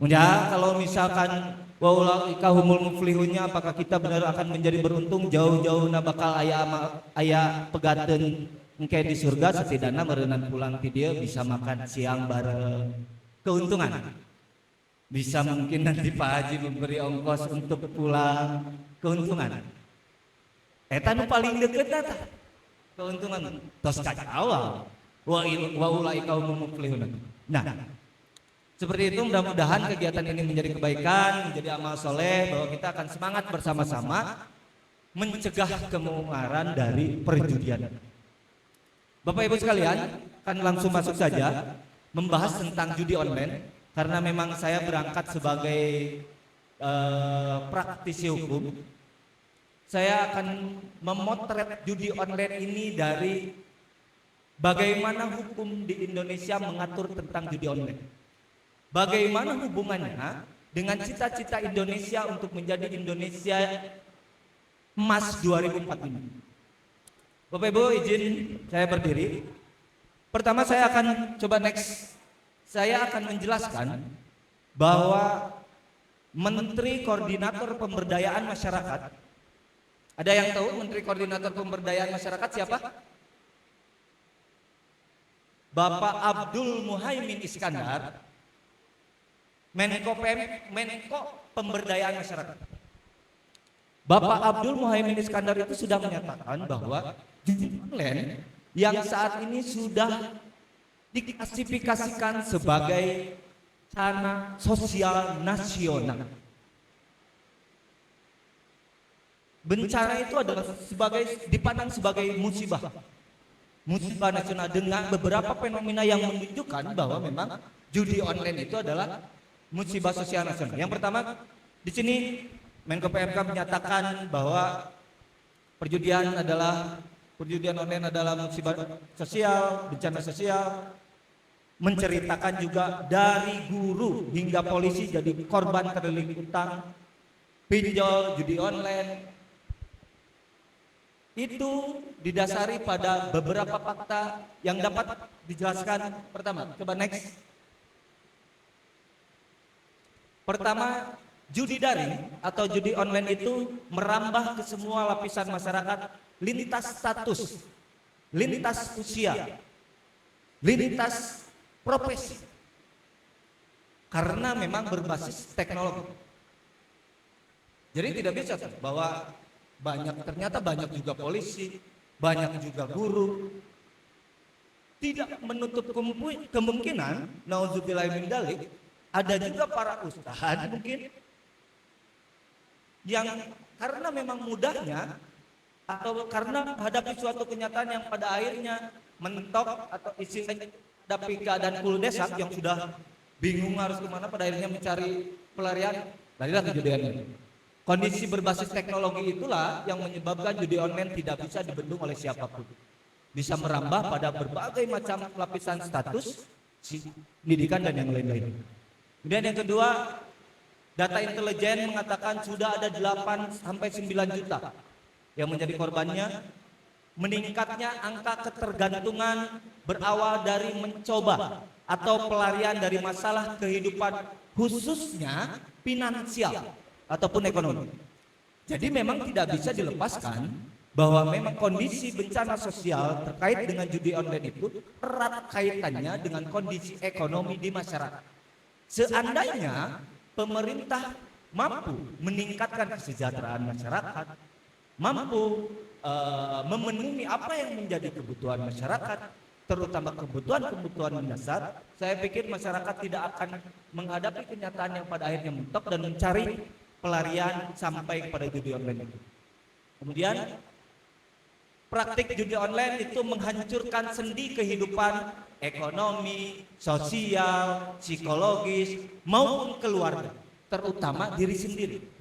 Ya, kalau misalkan wa ulaika humul muflihunnya, apakah kita benar akan menjadi beruntung? Jauh-jauh bakal aya pegateun engke di surga, setidaknya meureunan pulang ti dieu bisa makan siang bareng. Keuntungan. Bisa mungkin nanti Pak Haji memberi ongkos untuk pulang, keuntungan. Eta nu paling deket eta. Keuntungan tos kacau. Wa ulaika humul muflihun. Nah, seperti itu mudah-mudahan kegiatan ini menjadi kebaikan, menjadi amal soleh, bahwa kita akan semangat bersama-sama mencegah kemungkaran dari perjudian. Bapak Ibu sekalian, akan langsung masuk saja membahas tentang judi online. Karena memang saya berangkat sebagai praktisi hukum, saya akan memotret judi online ini dari bagaimana hukum di Indonesia mengatur tentang judi online. Bagaimana hubungannya dengan cita-cita Indonesia untuk menjadi Indonesia emas 2045. Bapak Ibu izin saya berdiri. Pertama saya akan coba saya akan menjelaskan bahwa Menteri Koordinator Pemberdayaan Masyarakat, ada yang tahu Menteri Koordinator Pemberdayaan Masyarakat siapa? Bapak Abdul Muhaimin Iskandar, Menko Pemberdayaan Masyarakat. Bapak Abdul Muhaimin Iskandar itu sudah menyatakan bahwa judi online yang saat ini sudah diklasifikasikan sebagai bencana sosial nasional. Bencana itu adalah dipandang sebagai musibah nasional, dengan beberapa fenomena yang menunjukkan bahwa memang judi online itu adalah musibah sosial nasional. Yang pertama, di sini Menko PMK menyatakan bahwa perjudian online adalah musibah sosial, bencana sosial. Menceritakan juga dari guru hingga polisi jadi korban terlilit utang, pinjol, judi online. Itu didasari pada beberapa fakta yang dapat dijelaskan. Pertama, coba next. Pertama, judi daring atau judi online itu merambah ke semua lapisan masyarakat, lintas status, lintas usia, lintas profesi. Karena memang berbasis teknologi. Jadi tidak bisa bahwa ternyata banyak juga polisi, banyak juga guru. Tidak menutup kemungkinan, nauzubillah min dzalik, ada juga para ustadz mungkin yang karena memang mudahnya atau karena menghadapi suatu kenyataan yang pada akhirnya mentok atau istilahnya hadapi keadaan kulu desak yang sudah bingung harus kemana, pada akhirnya mencari pelarian, larilah ke judi online. Kondisi berbasis teknologi itulah yang menyebabkan judi online tidak bisa dibendung oleh siapapun. Bisa merambah pada berbagai macam lapisan status, pendidikan dan yang lain-lain. Kemudian yang kedua, data intelijen mengatakan sudah ada 8-9 juta yang menjadi korbannya. Meningkatnya angka ketergantungan berawal dari mencoba atau pelarian dari masalah kehidupan, khususnya finansial ataupun ekonomi. Jadi memang tidak bisa dilepaskan bahwa memang kondisi bencana sosial terkait dengan judi online itu erat kaitannya dengan kondisi ekonomi di masyarakat. Seandainya pemerintah mampu meningkatkan kesejahteraan masyarakat, mampu memenuhi apa yang menjadi kebutuhan masyarakat, terutama kebutuhan mendasar, saya pikir masyarakat tidak akan menghadapi kenyataan yang pada akhirnya mentok dan mencari pelarian sampai kepada judi online itu. Kemudian praktik judi online itu menghancurkan sendi kehidupan ekonomi, sosial, psikologis maupun keluarga, terutama diri sendiri.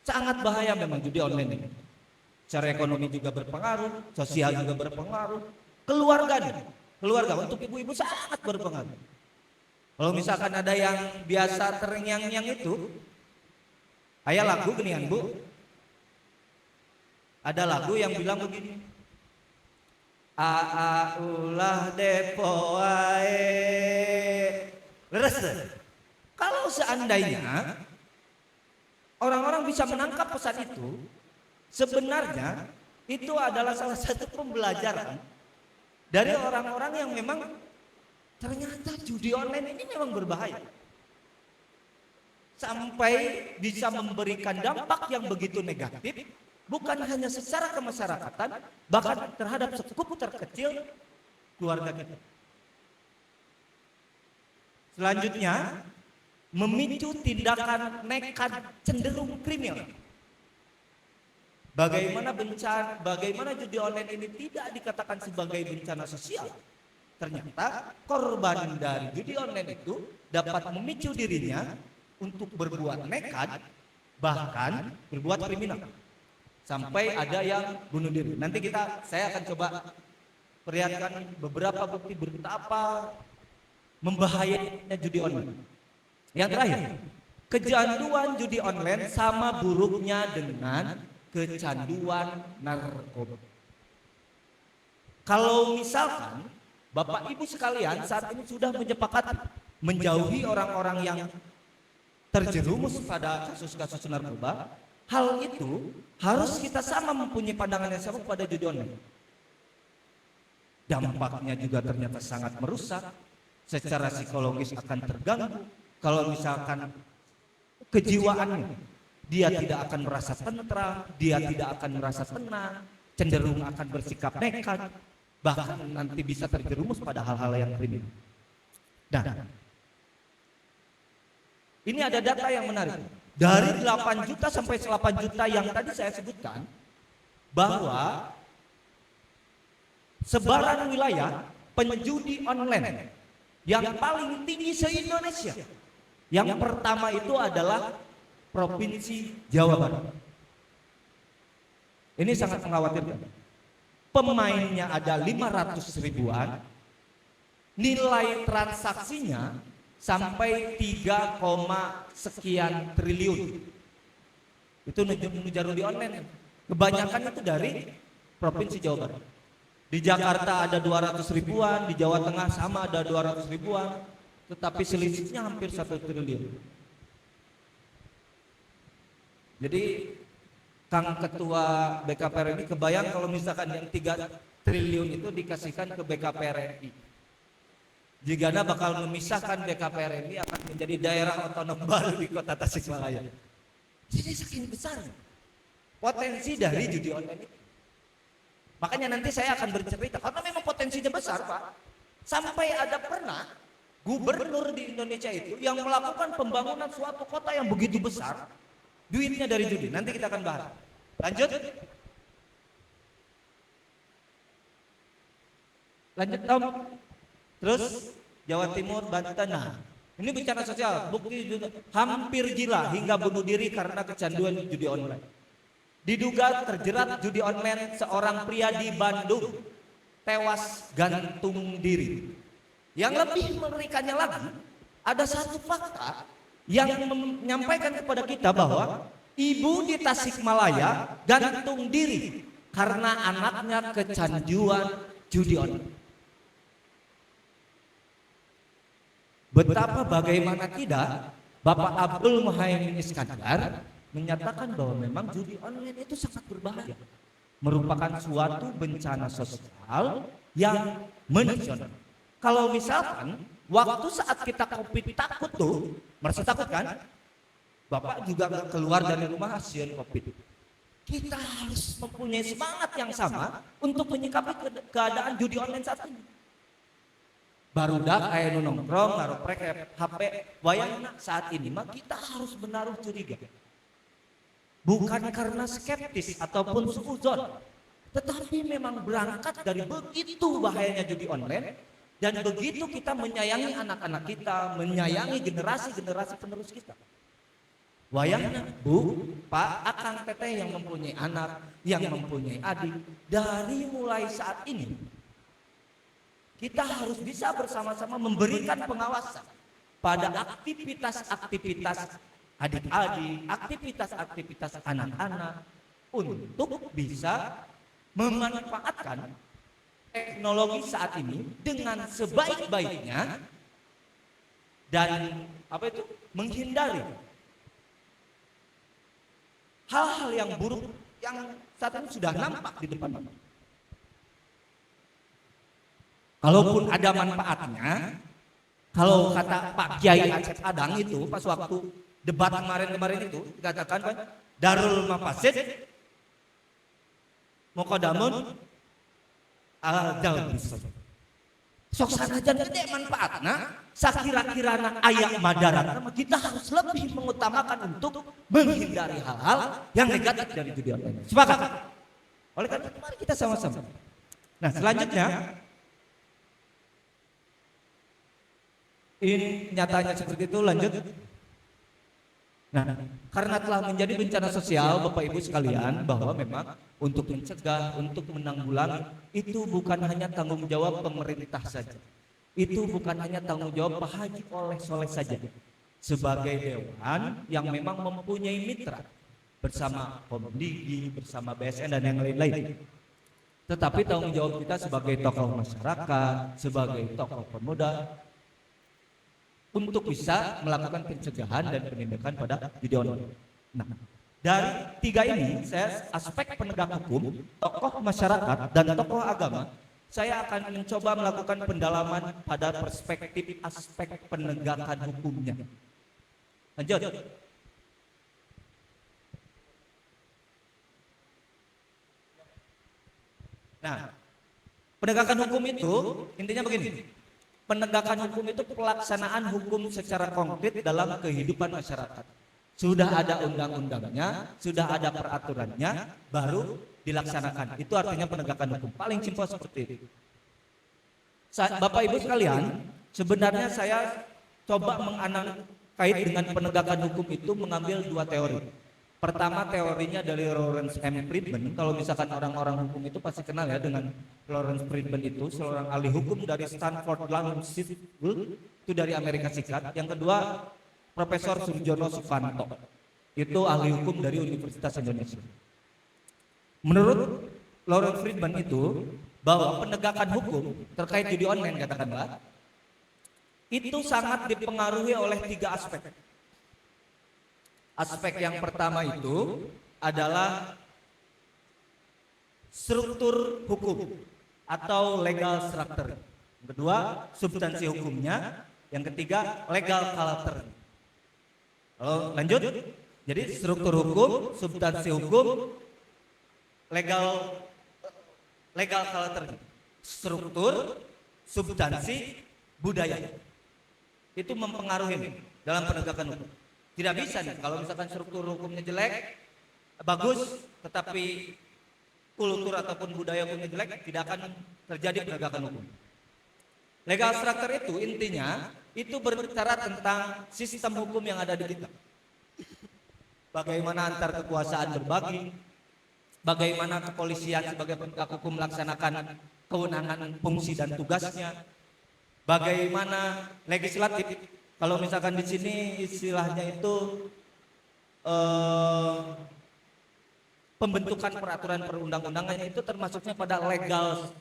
Sangat bahaya memang judi online ini. Secara ekonomi juga berpengaruh, sosial juga berpengaruh, keluarga untuk ibu-ibu sangat berpengaruh. Kalau misalkan ada yang biasa terngiang-ngiang itu, ayah lagu genian Bu. Ada lagu yang bilang begini, aa ulah depo wae. Leres. Kalau seandainya orang-orang bisa menangkap pesan itu, sebenarnya itu adalah salah satu pembelajaran dari orang-orang yang memang ternyata judi online ini memang berbahaya. Sampai bisa memberikan dampak yang begitu negatif, bukan hanya secara kemasyarakatan, bahkan terhadap sekup terkecil keluarga kita. Selanjutnya, memicu tindakan nekat cenderung kriminal. Bagaimana judi online ini tidak dikatakan sebagai bencana sosial? Ternyata korban dari judi online itu dapat memicu dirinya untuk berbuat nekat, bahkan berbuat kriminal. Sampai ada yang bunuh diri. Nanti saya akan coba perlihatkan beberapa bukti betapa membahayainya judi online. Yang terakhir, kecanduan judi online sama buruknya dengan kecanduan narkoba. Kalau misalkan Bapak Ibu sekalian saat ini sudah menyepakati menjauhi orang-orang yang terjerumus pada kasus-kasus narkoba, hal itu harus kita sama mempunyai pandangan yang sama pada judi online. Dampaknya juga ternyata sangat merusak, secara psikologis akan terganggu. Kalau misalkan kejiwaannya, dia tidak akan merasa tentram, dia tidak akan merasa tenang, cenderung akan bersikap nekat, bahkan nanti bisa terjerumus pada hal-hal yang kriminal. Nah, ini ada data yang menarik. Dari 8 juta sampai 8 juta yang tadi saya sebutkan, bahwa sebaran wilayah penjudi online yang paling tinggi se-Indonesia. Yang pertama itu adalah Provinsi Jawa Barat. Ini sangat mengkhawatirkan. Pemainnya ada 500 ribuan, nilai transaksinya sampai 3, sekian triliun. Itu judi online. Kebanyakan itu dari Provinsi Jawa Barat. Di Jakarta ada 200 ribuan, di Jawa Tengah sama ada 200 ribuan, tetapi selisihnya hampir 1 triliun. Jadi Kang Ketua BKPR ini kebayang kalau misalkan yang 3 triliun itu dikasihkan ke BKPR RI. Jigana bakal memisahkan BKPR RI akan menjadi daerah otonom baru di Kota Tasikmalaya. Jadi saking besar potensi dari judi online itu. Makanya nanti saya akan bercerita karena memang potensinya besar, Pak. Sampai ada pernah gubernur di Indonesia itu yang melakukan pembangunan suatu kota yang begitu besar, duitnya dari judi. Nanti kita akan bahas. Lanjut. Lanjut Tom. Terus Jawa Timur, Banten. Nah, ini bencana sosial. Bukti juga hampir gila hingga bunuh diri karena kecanduan judi online. Diduga terjerat judi online seorang pria di Bandung tewas gantung diri. Yang lebih mengerikannya lagi, ada satu fakta yang menyampaikan kepada kita bahwa ibu di Tasikmalaya gantung diri karena anaknya kecanduan judi online. Betapa bagaimana tidak, Bapak Abdul Muhaimin Iskandar menyatakan bahwa memang judi online itu sangat berbahaya, merupakan suatu bencana sosial yang menasional. Kalau misalkan waktu saat kita COVID takut tuh, merasa takut kan? Bapak juga gak keluar dari rumah ASEAN COVID. Kita harus mempunyai semangat yang sama untuk menyikapi keadaan judi online saat ini. Barudak aya nu nongkrong naruh prek HP wayangna saat ini mah kita harus menaruh curiga. Bukan karena skeptis ataupun suudzon, tetapi memang berangkat dari begitu bahayanya judi online dan begitu kita menyayangi anak-anak kita, menyayangi generasi-generasi penerus kita. Wayangna, Bu, Pak, Akang Teteh yang mempunyai anak, yang mempunyai adik, dari mulai saat ini kita harus bisa bersama-sama memberikan pengawasan pada aktivitas-aktivitas adik-adik, aktivitas-aktivitas anak-anak untuk bisa memanfaatkan teknologi saat ini dengan sebaik-baiknya dan menghindari hal-hal yang buruk yang saat ini sudah nampak di depan mata. Kalaupun ada manfaatnya, kalau kata Pak Kiai Acep Adang itu pas waktu debat kemarin itu dikatakan kan darul mafasid muqaddamun al-dal bisad. Sok sanajan gede manfaatna sakira-kirana aya madaratna kita harus lebih mengutamakan untuk menghindari hal-hal yang negatif dari judi online. Sepakat? Oleh karena itu mari kita sama-sama. Nah, selanjutnya ini nyatanya seperti itu, lanjut. Nah, karena telah menjadi bencana sosial Bapak Ibu sekalian bahwa memang untuk mencegah, untuk menanggulangi itu bukan hanya tanggung jawab pemerintah saja. Itu bukan hanya tanggung jawab Pak Haji Oleh Soleh saja. Sebagai dewan yang memang mempunyai mitra bersama Komdigi, bersama BSN dan yang lain-lain. Tetapi tanggung jawab kita sebagai tokoh masyarakat, sebagai tokoh pemuda untuk bisa melakukan pencegahan dan penindakan pada judi online. Nah, dari 3 ini, saya aspek penegak hukum, tokoh masyarakat dan tokoh agama, saya akan mencoba melakukan pendalaman pada perspektif aspek penegakan hukumnya. Lanjut. Nah, penegakan hukum itu intinya begini. Penegakan hukum itu pelaksanaan hukum secara konkret dalam kehidupan masyarakat. Sudah ada undang-undangnya, sudah ada peraturannya, baru dilaksanakan. Itu artinya penegakan hukum. Paling simpel seperti itu. Bapak Ibu sekalian, sebenarnya saya coba terkait dengan penegakan hukum itu mengambil dua teori. Pertama teorinya dari Lawrence M. Friedman. Kalau misalkan orang-orang hukum itu pasti kenal ya dengan Lawrence Friedman itu, seorang ahli hukum dari Stanford Law School, itu dari Amerika Serikat. Yang kedua Profesor Surjono Sufanto, itu ahli hukum dari Universitas Indonesia. Menurut Lawrence Friedman itu bahwa penegakan hukum terkait judi online katakanlah itu sangat dipengaruhi oleh tiga aspek. Aspek yang pertama itu adalah struktur hukum atau legal structure. Yang kedua, substansi hukumnya. Yang ketiga, legal character. Lalu lanjut. Jadi struktur hukum, substansi hukum, legal character. Struktur, substansi, budaya. Itu mempengaruhi dalam penegakan hukum. Tidak bisa nih kalau misalkan struktur hukumnya jelek, bagus, tetapi kultur ataupun budaya hukumnya jelek, tidak akan terjadi penegakan hukum. Legal structure itu intinya itu berbicara tentang sistem hukum yang ada di kita. Bagaimana antar kekuasaan berbagi, bagaimana kepolisian sebagai penegak hukum melaksanakan kewenangan, fungsi dan tugasnya, bagaimana legislatif. Kalau misalkan di sini istilahnya itu pembentukan peraturan perundang-undangannya itu termasuknya pada legal,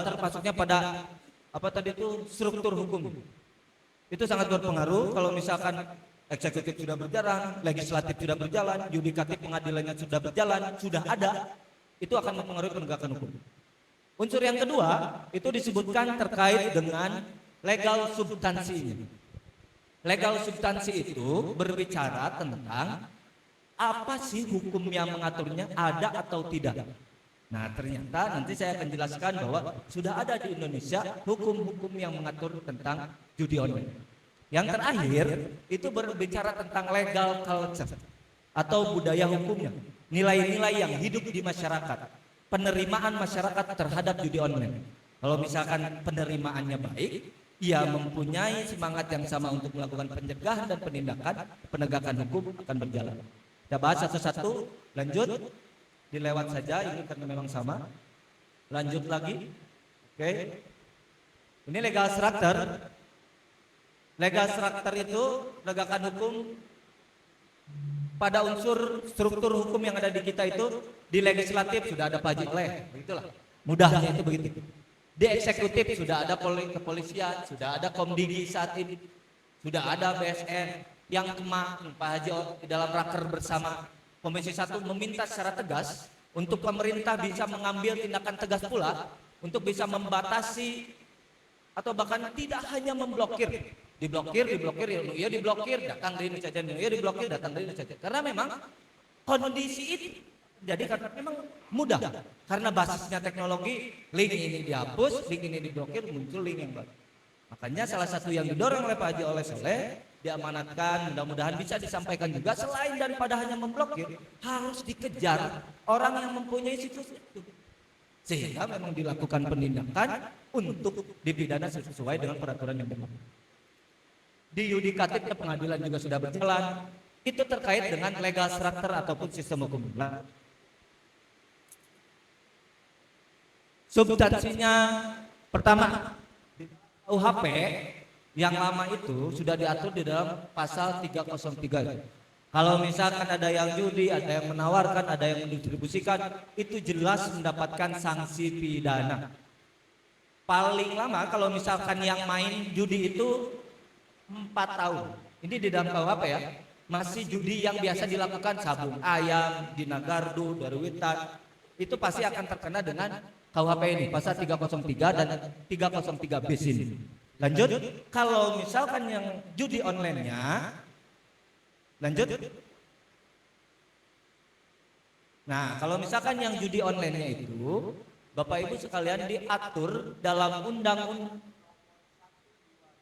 termasuknya pada apa tadi itu struktur hukum. Itu sangat berpengaruh. Kalau misalkan eksekutif sudah berjalan, legislatif sudah berjalan, yudikatif pengadilannya sudah berjalan, sudah ada, itu akan mempengaruhi penegakan hukum. Unsur yang kedua itu disebutkan terkait dengan legal substansinya. Legal substansi itu berbicara tentang apa sih hukum yang mengaturnya, ada atau tidak. Nah ternyata nanti saya akan jelaskan bahwa sudah ada di Indonesia hukum-hukum yang mengatur tentang judi online. Yang terakhir itu berbicara tentang legal culture atau budaya hukumnya, nilai-nilai yang hidup di masyarakat, penerimaan masyarakat terhadap judi online. Kalau misalkan penerimaannya baik, ia mempunyai semangat yang sama untuk melakukan pencegahan dan penindakan, penegakan hukum akan berjalan. Kita bahas satu-satu, lanjut, dilewat saja ini karena memang sama. Lanjut lagi, oke. Ini legal structure. Legal structure itu penegakan hukum pada unsur struktur hukum yang ada di kita itu. Di legislatif sudah ada pajak oleh, begitulah. Mudahnya itu begitu. Di eksekutif sudah ada kepolisian, sudah ada Komdigi saat ini, sudah ada BSN yang kemarin Pak Haji di dalam raker bersama Komisi 1 meminta secara tegas untuk pemerintah bisa mengambil tindakan tegas pula untuk bisa membatasi atau bahkan tidak hanya memblokir, diblokir, datang dari ini saja, diblokir, datang dari ini saja. Karena memang kondisi itu jadi karena memang mudah, karena basisnya teknologi, link ini dihapus, link ini diblokir, muncul link yang baru. Makanya salah satu yang didorong oleh Pak Haji Oleh Soleh, diamanatkan, mudah-mudahan bisa disampaikan juga, selain daripada hanya memblokir, harus dikejar orang yang mempunyai situs itu. Sehingga memang dilakukan penindakan untuk dipidana sesuai dengan peraturan yang berlaku. Di yudikatifnya pengadilan juga sudah berjalan, itu terkait dengan legal structure ataupun sistem hukum. Substansinya pertama, UHP yang lama itu sudah diatur di dalam pasal 303. Kalau misalkan ada yang judi, ada yang menawarkan, ada yang mendistribusikan, itu jelas mendapatkan sanksi pidana. Paling lama kalau misalkan yang main judi itu 4 tahun. Ini di dalam KUHP ya. Masih judi yang biasa dilakukan sabung ayam, dinagardu, darwitan, itu pasti akan terkena dengan KUHP ini, pasal 303 dan 303 bis ini. Lanjut, kalau misalkan yang judi online-nya, lanjut. Nah, kalau misalkan yang judi online-nya itu, Bapak Ibu sekalian diatur dalam Undang-Undang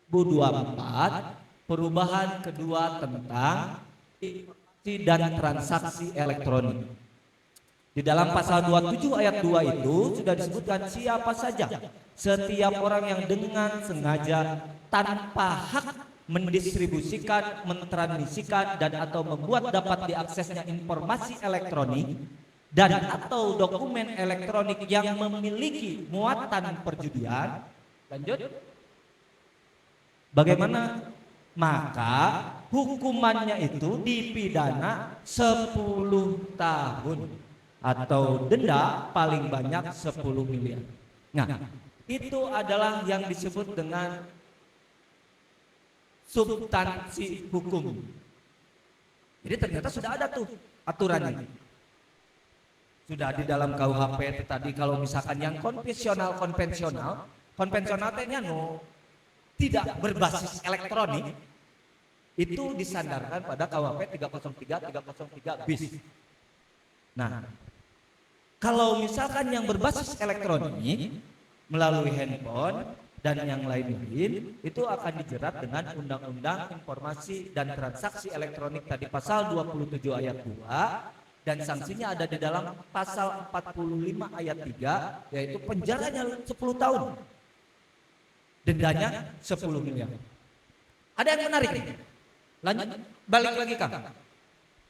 24 perubahan kedua tentang informasi dan transaksi elektronik. Di dalam pasal 27 ayat 2 itu sudah disebutkan siapa saja setiap orang yang dengan sengaja tanpa hak mendistribusikan, mentransmisikan, dan atau membuat dapat diaksesnya informasi elektronik dan atau dokumen elektronik yang memiliki muatan perjudian. Lanjut. Bagaimana? Maka hukumannya itu dipidana 10 tahun atau denda paling banyak 10 miliar. Nah, itu adalah yang disebut dengan substansi hukum. Jadi ternyata sudah ada tuh aturannya. Sudah di dalam KUHP tadi. Kalau misalkan yang konvensional tehnya tidak berbasis elektronik, itu disandarkan pada KUHP 303 bis. Nah, kalau misalkan yang berbasis elektronik melalui handphone dan yang lain-lain, itu akan dijerat dengan Undang-Undang Informasi dan Transaksi Elektronik tadi pasal 27 ayat 2, dan sanksinya ada di dalam pasal 45 ayat 3, yaitu penjaranya 10 tahun, dendanya 10 miliar. Ada yang menarik nih. Lanjut, balik lagi Kang.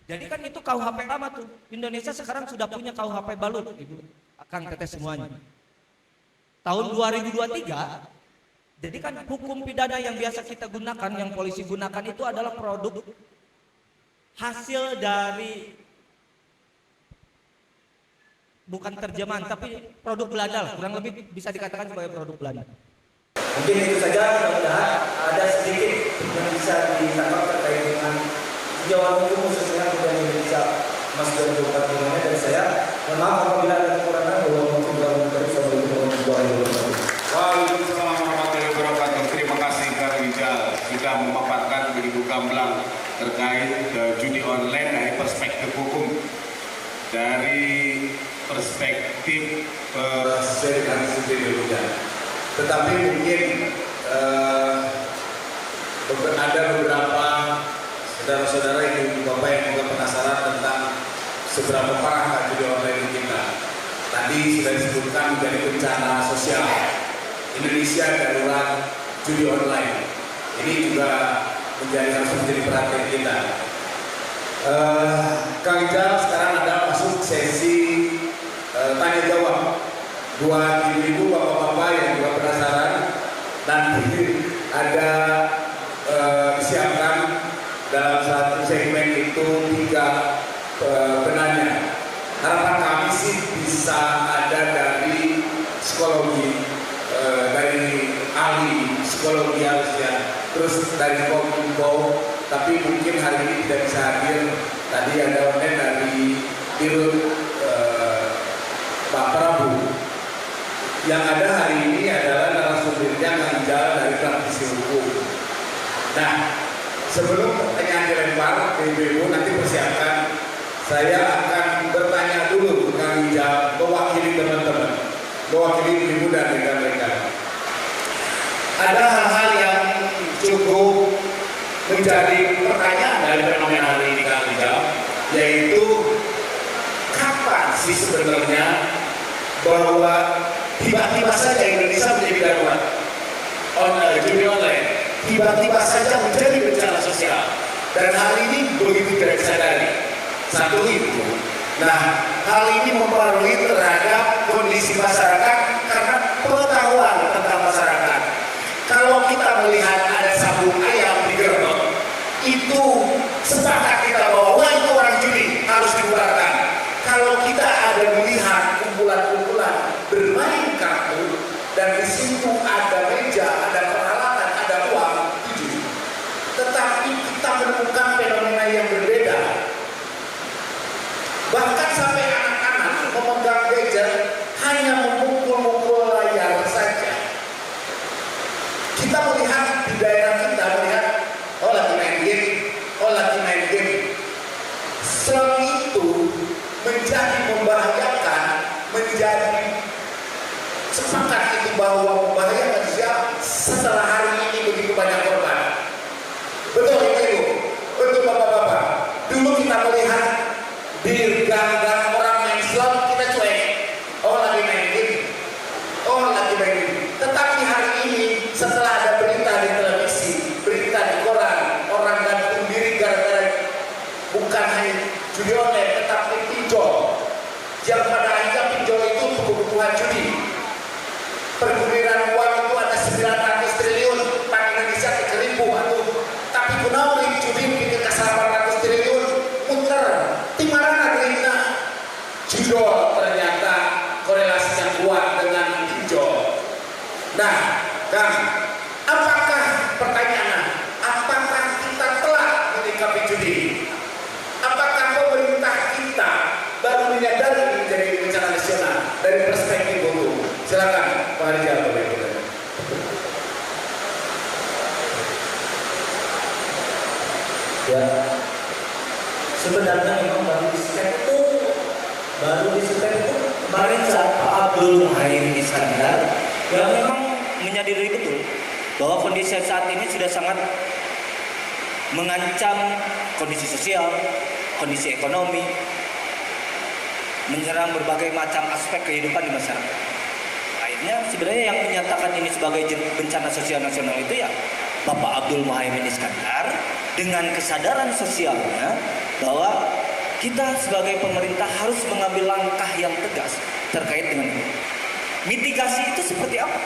Jadi kan itu KUHP lama tuh. Indonesia sekarang sudah punya KUHP baru, Ibu Kang Teteh semuanya. Tahun 2023, jadi kan hukum pidana yang biasa kita gunakan, yang polisi gunakan itu adalah produk hasil dari, bukan terjemahan, tapi produk Belanda lah. Kurang lebih bisa dikatakan sebagai produk Belanda. Mungkin itu saja, mudah-mudahan ada sedikit yang bisa ditangkap terkait dengan sejauh hukum khususnya kemudian Indonesia Mas 2045 dari saya. Mohon maaf apabila ada kekurangan, bahwa mungkin dari Assalamualaikum warahmatullahi wabarakatuh. Waalaikumsalam warahmatullahi wabarakatuh. Terima kasih Kak Rijal sudah memaparkan begitu gamblang terkait judi online dari perspektif hukum, dari perspektif sesuai dengan sistem Indonesia. Tetapi mungkin ada beberapa saudara-saudara yang bapak yang juga penasaran tentang seberapa parah judi online kita. Tadi sudah disebutkan menjadi bencana sosial. Indonesia darurat judi online. Ini juga harus menjadi perhatian kita. Kang Ijal, sekarang ada masuk sesi tanya jawab. Buat ibu-ibu, bapak-bapak yang juga penasaran, nanti ada disiapkan dalam satu segmen itu 3 penanya. Harapan kami sih bisa ada dari psikologi, dari ahli psikologi harusnya, terus dari Kominfo, tapi mungkin hari ini tidak bisa hadir. Tadi ada online dari Dirut Pak Prabu. Yang ada hari ini adalah narasumbernya Kang Ijal dari praktisi hukum. Nah, sebelum pertanyaan dilempar ke ibu-ibu, nanti persiapkan. Saya akan bertanya dulu ke Kang Ijal, mewakili teman-teman, mewakili ibu dan rekan-rekan. Ada hal-hal yang cukup menjadi pertanyaan dari fenomena hari ini Kang Ijal, yaitu kapan sih sebenarnya bahwa tiba-tiba saja Indonesia menjadi darurat judi online, tiba-tiba saja menjadi bencana sosial, dan hal ini begitu tidak disadari. Satu itu, nah hal ini mempengaruhi terhadap kondisi masyarakat karena pengetahuan tentang masyarakat. Kalau kita melihat ada sabung ayam di gerbong, itu sepakat kita bahwa wah itu orang judi harus dibubarkan. Kalau kita ada melihat kumpulan-kumpulan bermain kartu dan di situ ada meja, ada peralatan, ada uang, itu. Tetapi kita menemukan fenomena yang berbeda. Bahkan sampai anak-anak memegang gadget hanya memukul-mukul layar saja. Kita melihat di daerah kita melihat lagi main game. Selain itu menjadi membahayakan, menjadi sepakat itu bahwa membahayakan siapa setelah hari ini begitu banyak korban. Betul Ibu, betul Bapak-bapak. Dulu kita melihat di gang-gang orang main Islam kita cuek. Lagi main game. Tetapi hari ini setelah ada berita di televisi, berita di koran, judi online, tetapi pinjol. Yang pada akhirnya pinjol itu untuk kebutuhan judi. Perguliran uang itu ada 900 triliun, Bank Indonesia kekelipu atau tapi kunaon judi bikin ke 800 triliun, muter. Timarana duitna. Judol ternyata korelasinya kuat dengan pinjol. Nah, Kang, apakah pertanyaannya, apakah kita telah menyikapi judi? Apakah pemerintah kita baru menyadari menjadi bencana nasional dari perspektif hukum? Silakan, Pak Rizal. Ya, sebenarnya memang baru di-step itu kemarin saat Pak Abdul Muhaimin Iskandar yang memang menyadari betul bahwa kondisi saat ini sudah sangat mengancam kondisi sosial, kondisi ekonomi, menyerang berbagai macam aspek kehidupan di masyarakat. Akhirnya sebenarnya yang menyatakan ini sebagai bencana sosial nasional itu ya Bapak Abdul Muhaimin Iskandar dengan kesadaran sosialnya bahwa kita sebagai pemerintah harus mengambil langkah yang tegas terkait dengan ini. Mitigasi itu seperti apa?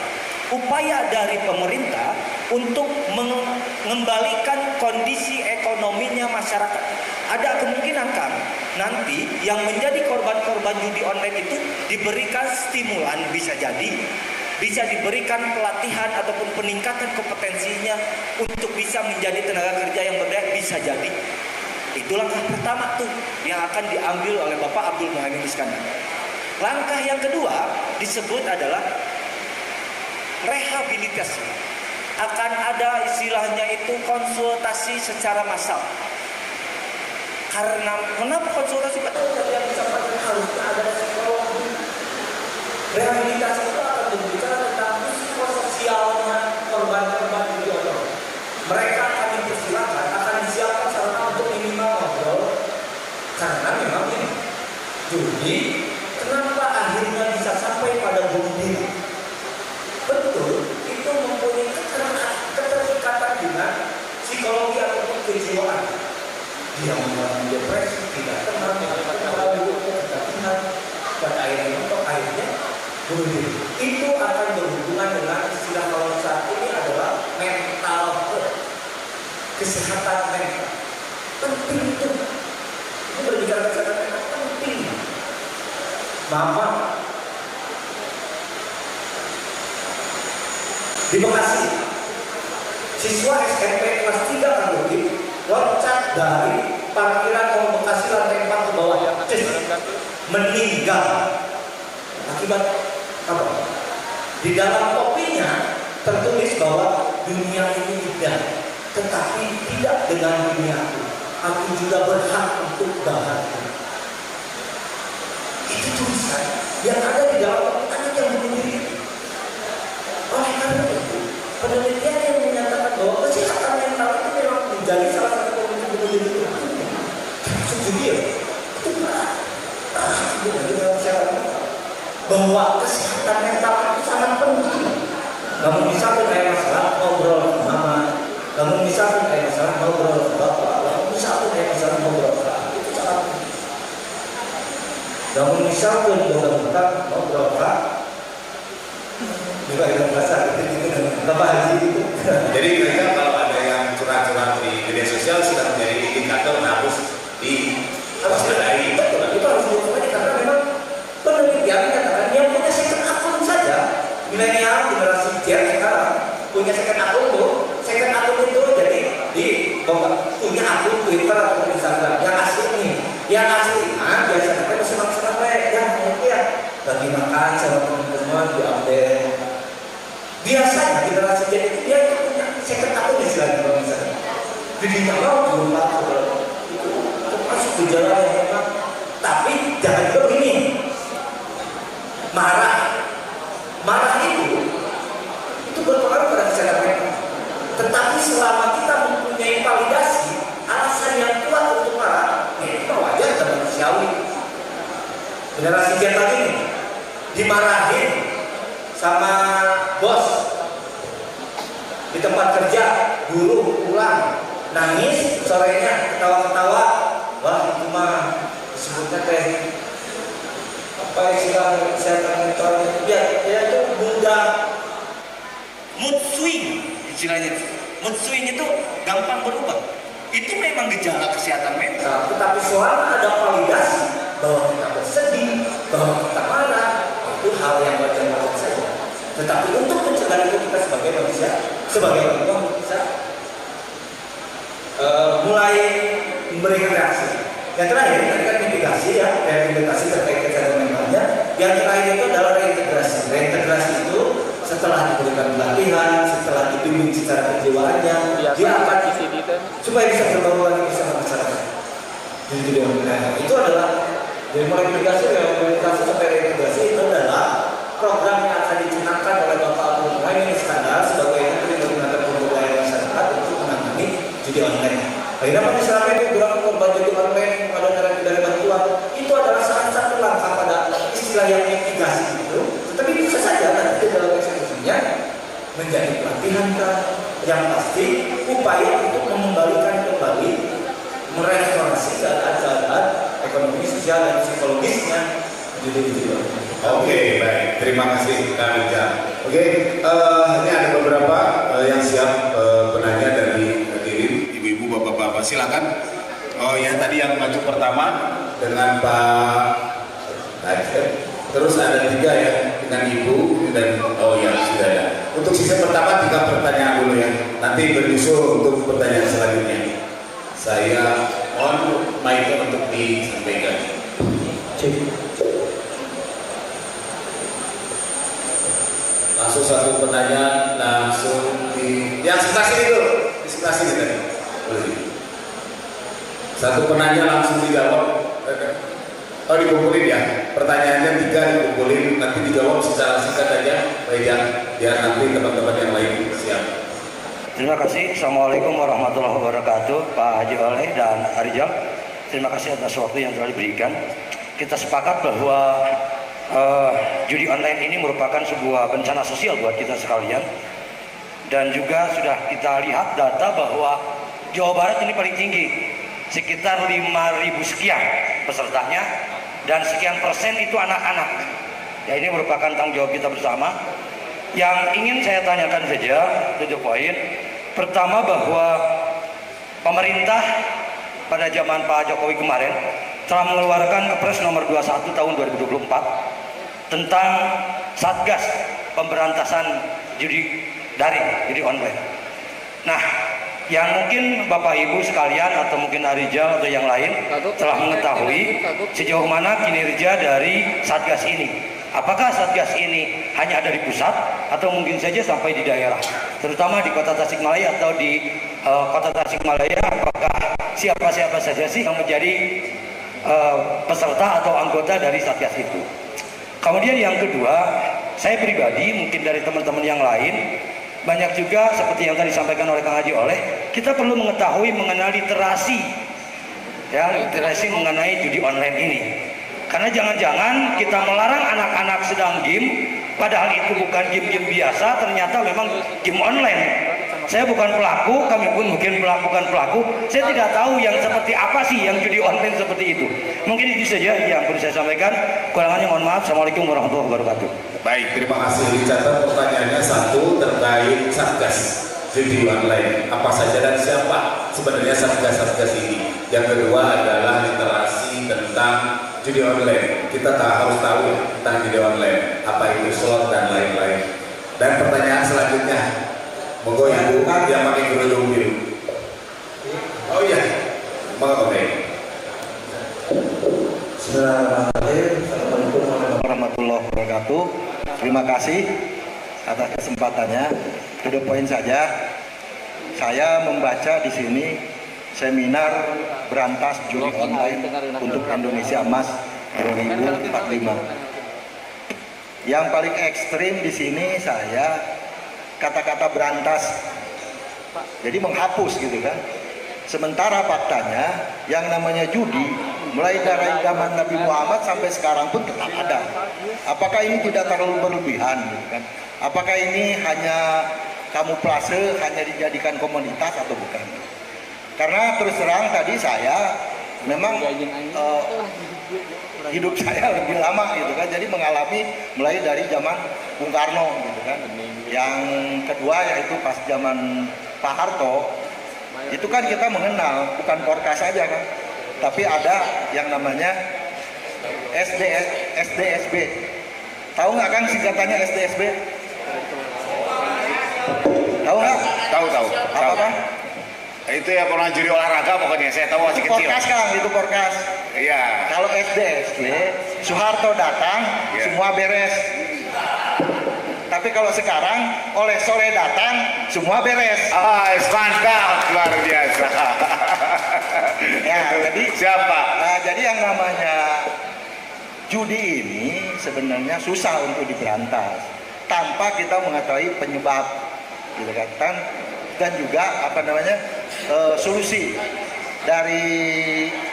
Upaya dari pemerintah untuk mengembalikan kondisi ekonominya masyarakat. Ada kemungkinan kan nanti yang menjadi korban-korban judi online itu diberikan stimulan, bisa diberikan pelatihan ataupun peningkatan kompetensinya untuk bisa menjadi tenaga kerja yang berdaya, bisa jadi. Itu langkah pertama tuh yang akan diambil oleh Bapak Abdul Muhaimin Iskandar. Langkah yang kedua disebut adalah rehabilitasi. Akan ada istilahnya itu konsultasi secara massal. Karena kenapa konsultasi? Yang disampaikan harusnya ada psikologi. Rehabilitasi itu akan berbicara tentang psikososialnya korban-korban judi online. Mereka akan dipersilakan, akan disiapkan sarana untuk minimal ngobrol. Karena memang ini judi, kenapa akhirnya bisa sampai pada bunuh diri? Betul, itu mempunyai keterikatan dengan psikologi ataupun kejiwaan. Dia mengalami depresi, tidak tenang, mengalami kegaduhan, pada akhirnya bunuh diri. Itu akan berhubungan dengan istilah kalau saat ini adalah mental health, kesehatan mental. Penting itu. Ini berbicara kesehatan mental penting. Mama di Bekasi, siswa SMP kelas 3 kan loncat dari parkiran Mall Bekasi lantai 4 ke bawah, meninggal akibat apa? Di dalam kopinya tertulis bahwa dunia ini indah, tetapi tidak dengan duniaku. Aku juga berhak untuk bahagia. Itu tulisan yang ada di dalam kopi anak yang bunuh diri. Oleh karena itu, penelitian yang menyatakan bahwa kesehatan mental itu memang menjadi salah satu pemicu bunuh diri itu. Termasuk judi ya, itu berat. Bahwa kesehatan mental itu sangat penting. Namun bisa pun kayak masalah ngobrol sama mama, namun bisa pun kayak masalah ngobrol sama bapak, namun bisa pun kayak masalah ngobrol sama itu sangat penting. Namun bisa pun mudah-mudahan ngobrol sama juga yang bahasa itu Bapak Haji itu. Jadi mereka kalau ada yang curang-curang di media sosial sudah menjadi indikator harus diwaspadai. Betul, itu harus diwaspadai karena memang penelitian menyatakan yang punya second akun saja, milenial generasi Z sekarang punya second akun tuh, second akun itu jadi punya akun Twitter atau Instagram yang asli nih, yang asli biasanya kan senang-senang ya bagi makan sama teman-teman di update. Biasanya generasi Z itu dia punya second akun istilahnya kalau misalnya jadinya belum itu termasuk gejala yang memang, tapi jangan juga begini. Marah itu berpengaruh pada kesehatan mental. Tetapi selama kita mempunyai validasi alasan yang kuat untuk marah, ya itu wajar dan manusiawi. Generasi Z lagi nih dimarahin sama bos di tempat kerja, guru pulang nangis, sorenya ketawa-ketawa, wah itu mah masalah kesehatan mental, ya itu mudah mood swing istilahnya. Mood swing itu gampang berubah. Itu memang gejala kesehatan mental. Tetapi selama ada validasi bahwa kita bersedih, bahwa kita marah, itu hal yang wajar-wajar saja. Tetapi untuk mencegah itu kita sebagai manusia, sebagai orang bisa mulai memberikan reaksi. Yang terakhir tadi kan mitigasi ya, rehabilitasi terkait kesehatan mentalnya. Yang terakhir itu adalah reintegrasi. Reintegrasi itu setelah diberikan pelatihan, setelah dibimbing secara kejiwaannya, dia akan supaya bisa berbaur lagi bersama masyarakat. Jadi itu adalah dari mulai mitigasi, rehabilitasi sampai reintegrasi itu adalah program yang akan digunakan oleh Bapak Abdul Muhaimin Iskandar sebagai Menteri Koordinator Pemberdayaan Masyarakat untuk menangani judi online. Akhirnya masyarakat itu gerakan korban judi online pada dari bantuan itu adalah salah satu langkah pada istilah yang mitigasi itu. Tetapi bisa saja nanti dalam eksekusinya menjadi pelatihan yang pasti upaya untuk mengembalikan kembali merestorasi keadaan ekonomi, sosial dan psikologisnya judi online. Oke, baik. Terima kasih Kak Ija. Oke, ini ada beberapa yang siap penanya dari hadirin, ibu-ibu, bapak-bapak. Silakan. Oh ya, tadi yang maju pertama dengan Pak Hajar. Terus ada 3 ya dengan Ibu dan oh ya sudah ada. Untuk sisi pertama 3 pertanyaan dulu ya. Nanti bernyusul untuk pertanyaan selanjutnya. Saya on mic untuk disampaikan. Langsung satu pertanyaan langsung di yang sebelah sini dulu, di sebelah sini tadi. Satu penanya langsung dijawab. Oh dikumpulin ya, pertanyaannya 3 dikumpulin, nanti dijawab secara singkat aja, biar nanti teman-teman yang lain siap. Terima kasih. Assalamualaikum warahmatullahi wabarakatuh, Pak Haji Oleh dan Arijal. Terima kasih atas waktu yang telah diberikan. Kita sepakat bahwa judi online ini merupakan sebuah bencana sosial buat kita sekalian. Dan juga sudah kita lihat data bahwa Jawa Barat ini paling tinggi, sekitar 5.000 sekian pesertanya, dan sekian persen itu anak-anak. Ya, ini merupakan tanggung jawab kita bersama. Yang ingin saya tanyakan saja, 7 poin. Pertama, bahwa pemerintah pada zaman Pak Jokowi kemarin telah mengeluarkan Kepres nomor 21 tahun 2024 tentang Satgas Pemberantasan Judi Daring, judi online. Nah, yang mungkin Bapak Ibu sekalian atau mungkin Arijal atau yang lain telah mengetahui sejauh mana kinerja dari Satgas ini. Apakah Satgas ini hanya ada di pusat atau mungkin saja sampai di daerah, terutama di Kota Tasikmalaya atau di Kota Tasikmalaya, apakah siapa-siapa saja sih yang menjadi peserta atau anggota dari Satgas itu. Kemudian yang kedua, saya pribadi mungkin dari teman-teman yang lain banyak juga seperti yang tadi disampaikan oleh Kang Haji Oleh, kita perlu mengetahui mengenai literasi, ya, literasi mengenai judi online ini. Karena jangan-jangan kita melarang anak-anak sedang game, padahal itu bukan game-game biasa, ternyata memang game online. Saya bukan pelaku, kami pun mungkin bukan pelaku. Saya tidak tahu yang seperti apa sih yang judi online seperti itu. Mungkin itu saja yang perlu saya sampaikan. Kurangannya mohon maaf. Assalamualaikum warahmatullahi wabarakatuh. Baik, terima kasih. Dicatat pertanyaannya 1 terkait Satgas judi online. Apa saja dan siapa sebenarnya Satgas ini? Yang kedua adalah literasi tentang judi online. Kita harus tahu tentang judi online, apa itu slot dan lain-lain. Dan pertanyaan selanjutnya, monggo Ibu yang pakai kerudung biru. Oh iya, monggo Pak. Assalamualaikum warahmatullahi wabarakatuh. Terima kasih atas kesempatannya. 2 poin saja. Saya membaca di sini seminar berantas judi online untuk Indonesia Emas 2045. Yang paling ekstrim di sini saya kata-kata berantas, jadi menghapus gitu kan. Sementara faktanya yang namanya judi mulai dari zaman Nabi Muhammad sampai sekarang pun tetap ada. Apakah ini tidak terlalu berlebihan gitu kan? Apakah ini hanya kamuflase, hanya dijadikan komoditas atau bukan? Karena terus terang tadi saya memang hidup saya lebih lama gitu kan. Jadi mengalami mulai dari zaman Bung Karno gitu kan. Yang kedua yaitu pas zaman Pak Harto, itu kan kita mengenal bukan Porkas saja kan, tapi ada yang namanya SDSB. Tahu nggak Kang singkatannya SDSB? Tahu nggak? Tahu. Apa Kang? Itu ya pernah juri olahraga pokoknya, saya tahu masih kecil. Porkas Kang, itu Porkas. Iya. Kalau SDSB, Soeharto datang, semua beres. Tapi kalau sekarang oleh Soleh datang, semua beres. Mantap, luar biasa. Ya, jadi siapa? Jadi yang namanya judi ini sebenarnya susah untuk diberantas tanpa kita mengetahui penyebab, gitu kan? Dan juga solusi dari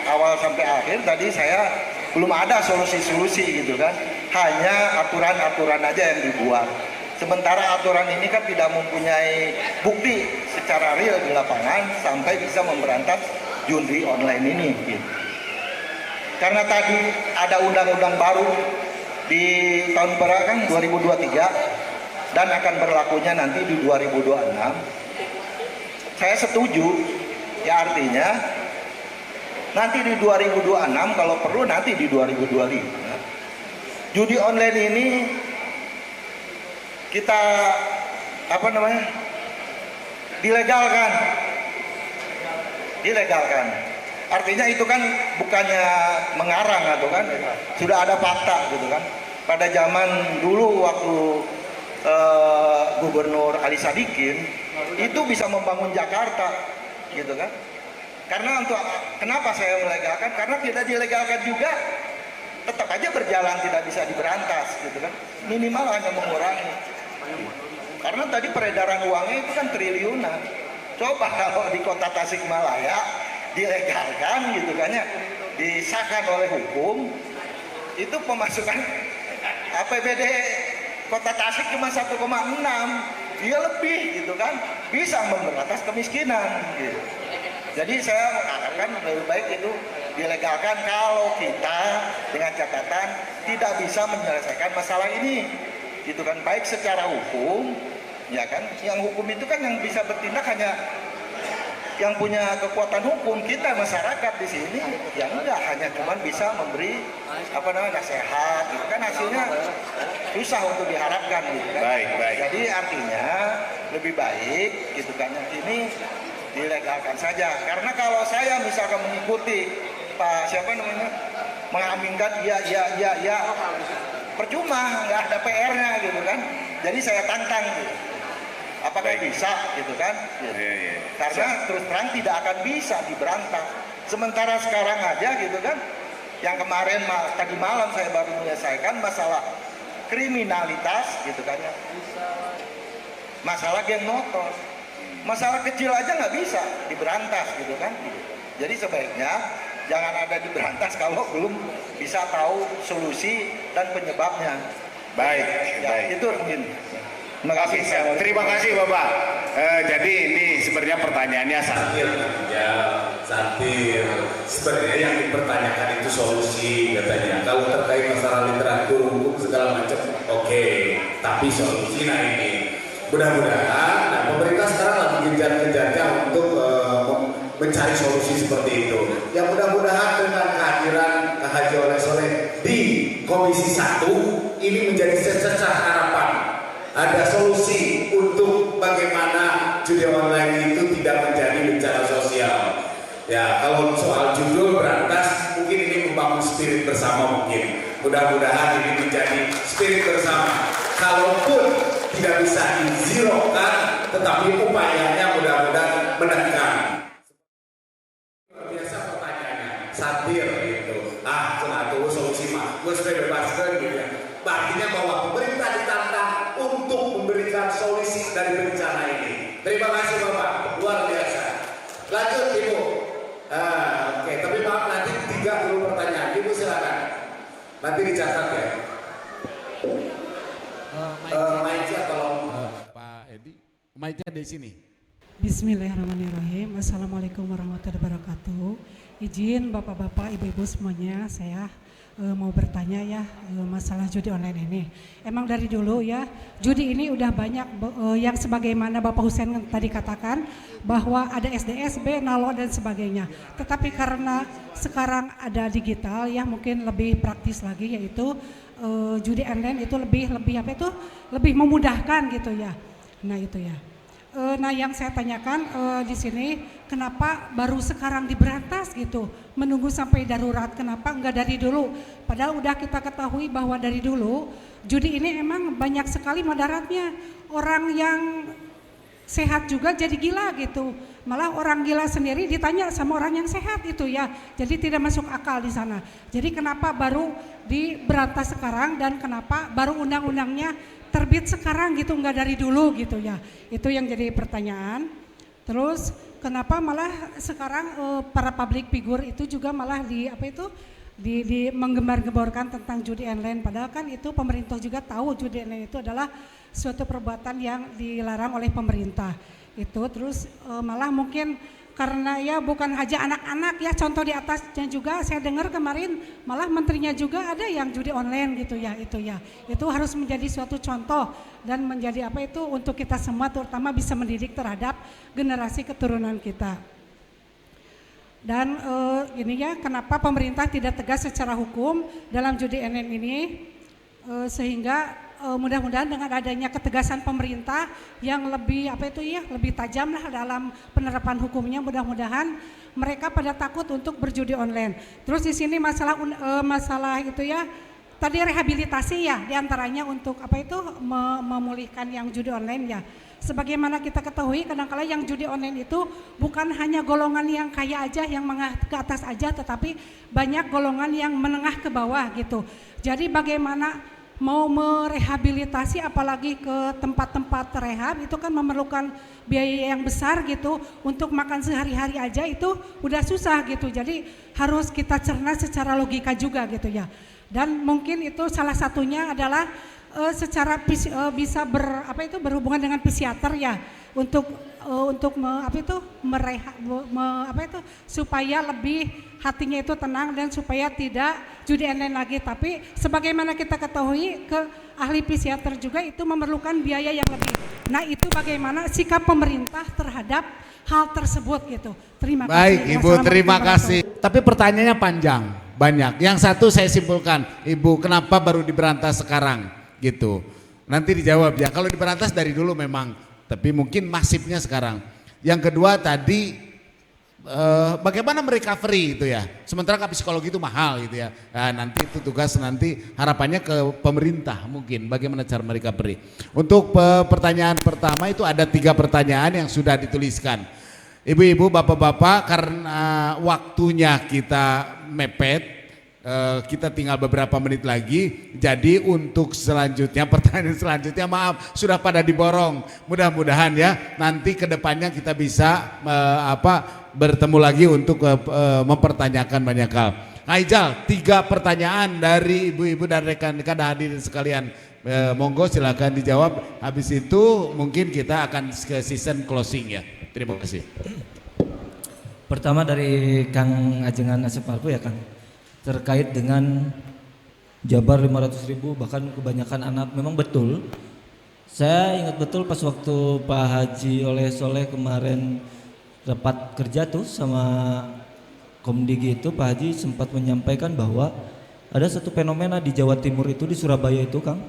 awal sampai akhir tadi saya belum ada solusi-solusi gitu kan, hanya aturan-aturan aja yang dibuat. Sementara aturan ini kan tidak mempunyai bukti secara real di lapangan sampai bisa memberantas judi online ini gitu. Karena tadi ada undang-undang baru di tahun kan 2023 dan akan berlakunya nanti di 2026. Saya setuju, ya artinya nanti di 2026 kalau perlu nanti di 2025 judi online ini kita dilegalkan. Artinya itu kan bukannya mengarang atau kan sudah ada fakta gitu kan. Pada zaman dulu waktu Gubernur Ali Sadikin itu bisa membangun Jakarta gitu kan. Karena kenapa saya melegalkan? Karena tidak dilegalkan juga tetap aja berjalan, tidak bisa diberantas gitu kan. Minimal hanya mengurangi. Karena tadi peredaran uangnya itu kan triliunan. Coba kalau di Kota Tasikmalaya dilegalkan gitu kan ya, disahkan oleh hukum, itu pemasukan APBD Kota Tasik cuma 1,6, dia lebih gitu kan, bisa memberantas kemiskinan gitu. Jadi saya mengatakan lebih baik itu dilegalkan kalau kita dengan catatan tidak bisa menyelesaikan masalah ini gitu kan, baik secara hukum ya kan, yang hukum itu kan yang bisa bertindak hanya yang punya kekuatan hukum, kita masyarakat di sini ya enggak, hanya cuman bisa memberi nasihat gitu kan, hasilnya susah untuk diharapkan gitu kan. Baik. Jadi artinya lebih baik gitu kan ini dilegalkan saja. Karena kalau saya misalkan mengikuti mengaminkan ya percuma, nggak ada PR-nya gitu kan. Jadi saya tantang gitu. Apakah bisa gitu kan? Karena terus terang tidak akan bisa diberantas. Sementara sekarang aja gitu kan, yang kemarin tadi malam saya baru menyelesaikan masalah kriminalitas gitu kan ya, masalah geng motor, masalah kecil aja nggak bisa diberantas gitu kan. Jadi sebaiknya jangan ada diberantas kalau belum bisa tahu solusi dan penyebabnya. Baik. Itu mungkin. Terima kasih Bapak. Jadi ini sebenarnya pertanyaannya satir. Sebenarnya yang dipertanyakan itu solusi katanya. Kalau terkait masalah literatur hukum segala macam, oke. Tapi solusi ini mudah-mudahan pemerintah sekarang lagi gencar-gencarnya untuk mencari solusi seperti itu. Yang mudah-mudahan dengan kehadiran Haji Oleh Soleh di Komisi 1 ini menjadi secercah harapan. Ada solusi untuk bagaimana judi online itu tidak menjadi bencana sosial. Ya, kalau soal judul berantas, mungkin ini membangun spirit bersama mungkin. Mudah-mudahan ini menjadi spirit bersama. Kalaupun tidak bisa di-zerokan, tetapi upayanya mudah-mudahan menekan. Biasa pertanyaannya, satir gitu. Senatuh solusi mah, gue sudah bebaskan gitu ya. Artinya bahwa pemerintah ditantang untuk memberikan solusi dari bencana ini. Terima kasih Bapak, luar biasa. Lanjut Ibu. Oke, tapi maaf nanti 3 dulu pertanyaan. Ibu silakan. Nanti dicatat ya. Mic-nya tolong. Pak Edi, mic-nya di sini. Bismillahirrahmanirrahim. Assalamualaikum warahmatullahi wabarakatuh. Izin bapak-bapak, ibu-ibu semuanya, saya mau bertanya ya masalah judi online ini. Emang dari dulu ya judi ini udah banyak yang sebagaimana Bapak Husein tadi katakan bahwa ada SDSB, NALO dan sebagainya. Tetapi karena sekarang ada digital ya mungkin lebih praktis lagi, yaitu judi online itu lebih memudahkan gitu ya. Nah itu ya. Nah yang saya tanyakan di sini kenapa baru sekarang diberantas gitu, menunggu sampai darurat, kenapa enggak dari dulu? Padahal udah kita ketahui bahwa dari dulu judi ini emang banyak sekali mudaratnya. Orang yang sehat juga jadi gila gitu, malah orang gila sendiri ditanya sama orang yang sehat itu ya, jadi tidak masuk akal di sana. Jadi kenapa baru diberantas sekarang dan kenapa baru undang-undangnya terbit sekarang gitu, enggak dari dulu gitu ya. Itu yang jadi pertanyaan. Terus kenapa malah sekarang para public figure itu juga malah menggembar-gemborkan tentang judi online, padahal kan itu pemerintah juga tahu judi online itu adalah suatu perbuatan yang dilarang oleh pemerintah. Itu terus malah mungkin karena ya bukan hanya anak-anak ya, contoh di atasnya juga saya dengar kemarin malah menterinya juga ada yang judi online gitu ya. Itu harus menjadi suatu contoh dan menjadi untuk kita semua, terutama bisa mendidik terhadap generasi keturunan kita. Dan ini ya kenapa pemerintah tidak tegas secara hukum dalam judi online ini, sehingga mudah-mudahan dengan adanya ketegasan pemerintah yang lebih lebih tajam lah dalam penerapan hukumnya, mudah-mudahan mereka pada takut untuk berjudi online. Terus di sini masalah itu ya tadi rehabilitasi ya, diantaranya untuk memulihkan yang judi online ya. Sebagaimana kita ketahui kadang-kala yang judi online itu bukan hanya golongan yang kaya aja, yang menengah ke atas aja, tetapi banyak golongan yang menengah ke bawah gitu. Jadi bagaimana mau merehabilitasi apalagi ke tempat-tempat rehab itu kan memerlukan biaya yang besar gitu, untuk makan sehari-hari aja itu udah susah gitu. Jadi harus kita cerna secara logika juga gitu ya. Dan mungkin itu salah satunya adalah secara bisa berhubungan dengan psikiater ya, untuk supaya lebih hatinya itu tenang dan supaya tidak judi online lagi. Tapi sebagaimana kita ketahui ke ahli psikiater juga itu memerlukan biaya yang lebih. Nah itu bagaimana sikap pemerintah terhadap hal tersebut gitu. Terima kasih. Baik Ibu, terima kasih. Tapi pertanyaannya panjang, banyak. Yang satu saya simpulkan, Ibu kenapa baru diberantas sekarang gitu. Nanti dijawab ya, kalau diberantas dari dulu memang, tapi mungkin masifnya sekarang. Yang kedua tadi bagaimana merecovery itu ya, sementara psikologi itu mahal gitu ya. Nah, nanti itu tugas nanti harapannya ke pemerintah mungkin bagaimana cara merecovery. Untuk pertanyaan pertama itu ada 3 pertanyaan yang sudah dituliskan. Ibu-ibu, bapak-bapak, karena waktunya kita mepet, kita tinggal beberapa menit lagi, jadi untuk selanjutnya, pertanyaan selanjutnya maaf sudah pada diborong. Mudah-mudahan ya nanti kedepannya kita bisa bertemu lagi untuk mempertanyakan banyak hal. Aijal, 3 pertanyaan dari ibu-ibu dan rekan-rekan hadirin sekalian. Monggo silakan dijawab. Habis itu mungkin kita akan ke season closing ya. Terima kasih. Pertama dari Kang Ajengan Asep Marfu ya Kang, terkait dengan Jabar 500.000 bahkan kebanyakan anak, memang betul. Saya ingat betul pas waktu Pak Haji Soleh kemarin rapat kerja tuh sama Komdigi itu, Pak Haji sempat menyampaikan bahwa ada satu fenomena di Jawa Timur itu, di Surabaya itu Kang,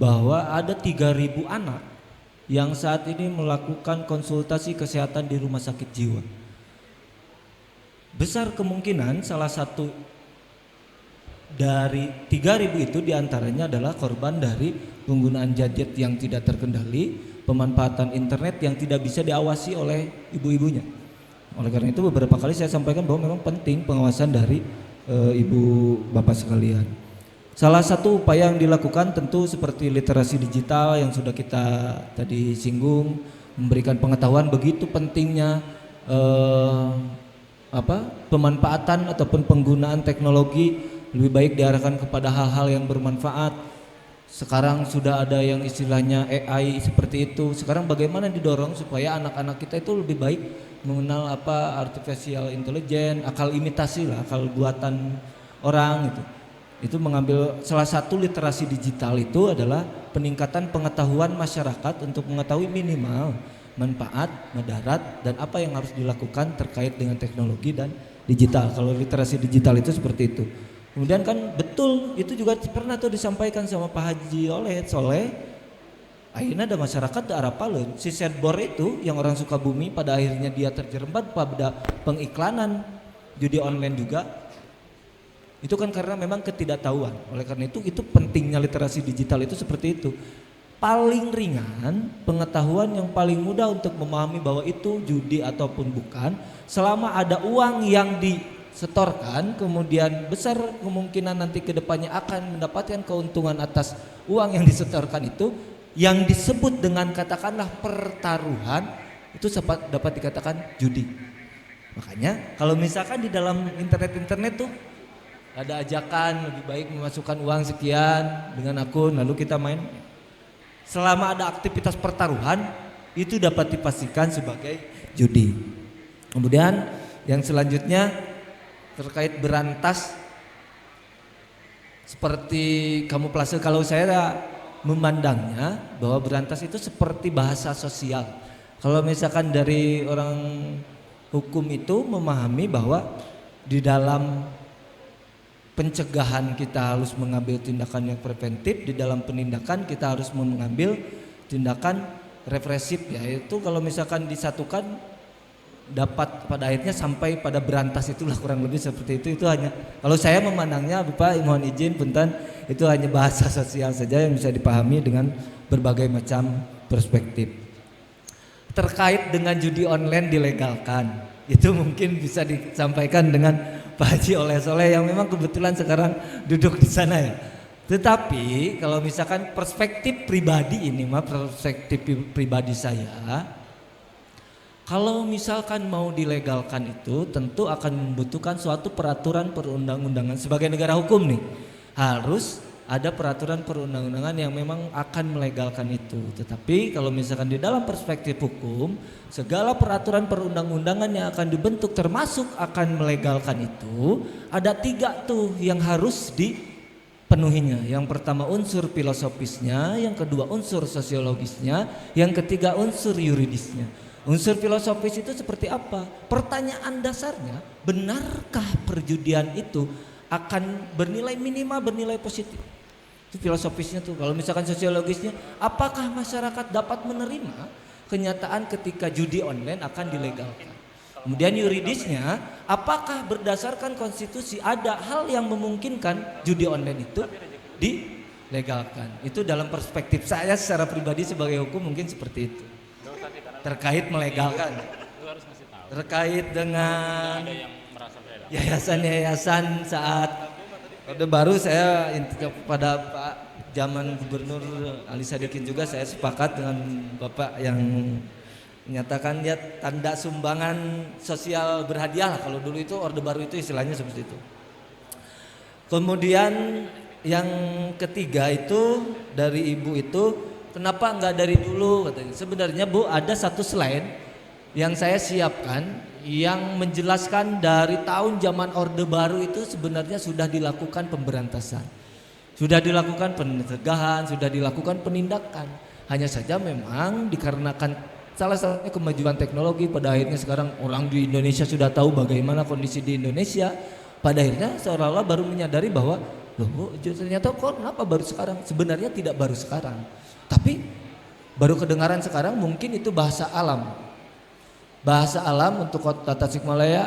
bahwa ada 3.000 anak yang saat ini melakukan konsultasi kesehatan di rumah sakit jiwa. Besar kemungkinan salah satu dari 3.000 itu diantaranya adalah korban dari penggunaan gadget yang tidak terkendali, pemanfaatan internet yang tidak bisa diawasi oleh ibu-ibunya. Oleh karena itu beberapa kali saya sampaikan bahwa memang penting pengawasan dari ibu bapak sekalian. Salah satu upaya yang dilakukan tentu seperti literasi digital yang sudah kita tadi singgung, memberikan pengetahuan begitu pentingnya pemanfaatan ataupun penggunaan teknologi lebih baik diarahkan kepada hal-hal yang bermanfaat. sekarang sudah ada yang istilahnya AI seperti itu. Sekarang bagaimana didorong supaya anak-anak kita itu lebih baik mengenal apa artificial intelligence, akal imitasi lah, akal buatan orang gitu. Itu mengambil salah satu literasi digital itu adalah peningkatan pengetahuan masyarakat untuk mengetahui minimal manfaat, mudarat, dan apa yang harus dilakukan terkait dengan teknologi dan digital. Kalau literasi digital itu seperti itu. Kemudian kan betul itu juga pernah tuh disampaikan sama Pak Haji Soleh. Akhirnya ada masyarakat da arapaleun si Sedbor itu yang orang Sukabumi pada akhirnya dia terjerembab pada pengiklanan judi online juga. Itu kan karena memang ketidaktahuan. Oleh karena itu pentingnya literasi digital itu seperti itu. Paling ringan, pengetahuan yang paling mudah untuk memahami bahwa itu judi ataupun bukan, selama ada uang yang disetorkan, kemudian besar kemungkinan nanti kedepannya akan mendapatkan keuntungan atas uang yang disetorkan itu, yang disebut dengan katakanlah pertaruhan, itu dapat dikatakan judi. Makanya kalau misalkan di dalam internet tuh ada ajakan lebih baik memasukkan uang sekian dengan akun lalu kita main. Selama ada aktivitas pertaruhan itu dapat dipastikan sebagai judi. Kemudian yang selanjutnya terkait berantas seperti kamuflase, kalau saya memandangnya bahwa berantas itu seperti bahasa sosial. Kalau misalkan dari orang hukum itu memahami bahwa di dalam pencegahan kita harus mengambil tindakan yang preventif, di dalam penindakan kita harus mengambil tindakan represif, yaitu kalau misalkan disatukan dapat pada akhirnya sampai pada berantas, itulah kurang lebih seperti itu. Itu hanya kalau saya memandangnya, Bapak mohon izin punten, itu hanya bahasa sosial saja yang bisa dipahami dengan berbagai macam perspektif. Terkait dengan judi online dilegalkan, itu mungkin bisa disampaikan dengan Pak Haji Soleh yang memang kebetulan sekarang duduk di sana ya. Tetapi kalau misalkan perspektif pribadi ini, perspektif pribadi saya, kalau misalkan mau dilegalkan itu tentu akan membutuhkan suatu peraturan perundang-undangan. Sebagai negara hukum nih, harus ada peraturan perundang-undangan yang memang akan melegalkan itu. Tetapi kalau misalkan di dalam perspektif hukum, segala peraturan perundang-undangan yang akan dibentuk termasuk akan melegalkan itu, ada 3 tuh yang harus dipenuhinya. Yang pertama unsur filosofisnya, yang kedua unsur sosiologisnya, yang ketiga unsur yuridisnya. Unsur filosofis itu seperti apa? Pertanyaan dasarnya, benarkah perjudian itu akan bernilai minimal, bernilai positif? Itu filosofisnya tuh. Kalau misalkan sosiologisnya, apakah masyarakat dapat menerima kenyataan ketika judi online akan dilegalkan? Kemudian yuridisnya, apakah berdasarkan konstitusi ada hal yang memungkinkan judi online itu dilegalkan? Itu dalam perspektif saya secara pribadi sebagai hukum mungkin seperti itu. Terkait melegalkan, terkait dengan yayasan-yayasan saat Orde Baru, saya pada Pak zaman Gubernur Ali Sadikin juga saya sepakat dengan Bapak yang menyatakan ya tanda sumbangan sosial berhadiah lah. Kalau dulu itu Orde Baru itu istilahnya seperti itu. Kemudian yang ketiga itu dari Ibu itu, kenapa enggak dari dulu katanya. Sebenarnya Bu, ada satu slide yang saya siapkan yang menjelaskan dari tahun zaman Orde Baru itu sebenarnya sudah dilakukan pemberantasan, sudah dilakukan pencegahan, sudah dilakukan penindakan. Hanya saja memang dikarenakan salah satunya kemajuan teknologi, pada akhirnya sekarang orang di Indonesia sudah tahu bagaimana kondisi di Indonesia. Pada akhirnya seolah-olah baru menyadari bahwa loh ternyata kok kenapa baru sekarang? Sebenarnya tidak baru sekarang, tapi baru kedengaran sekarang. Mungkin itu bahasa alam. Bahasa alam untuk kota Tasikmalaya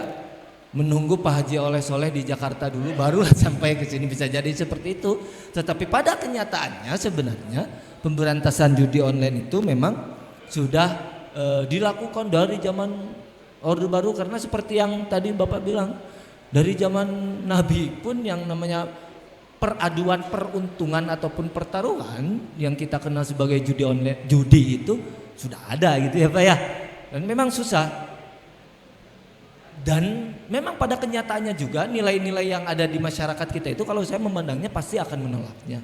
menunggu Pak Haji Soleh di Jakarta dulu baru sampai ke sini, bisa jadi seperti itu. Tetapi pada kenyataannya sebenarnya pemberantasan judi online itu memang sudah dilakukan dari zaman Orde Baru, karena seperti yang tadi Bapak bilang, dari zaman Nabi pun yang namanya peraduan peruntungan ataupun pertaruhan yang kita kenal sebagai judi online, judi itu sudah ada gitu ya Pak ya. Dan memang susah, dan memang pada kenyataannya juga nilai-nilai yang ada di masyarakat kita itu kalau saya memandangnya pasti akan menolaknya.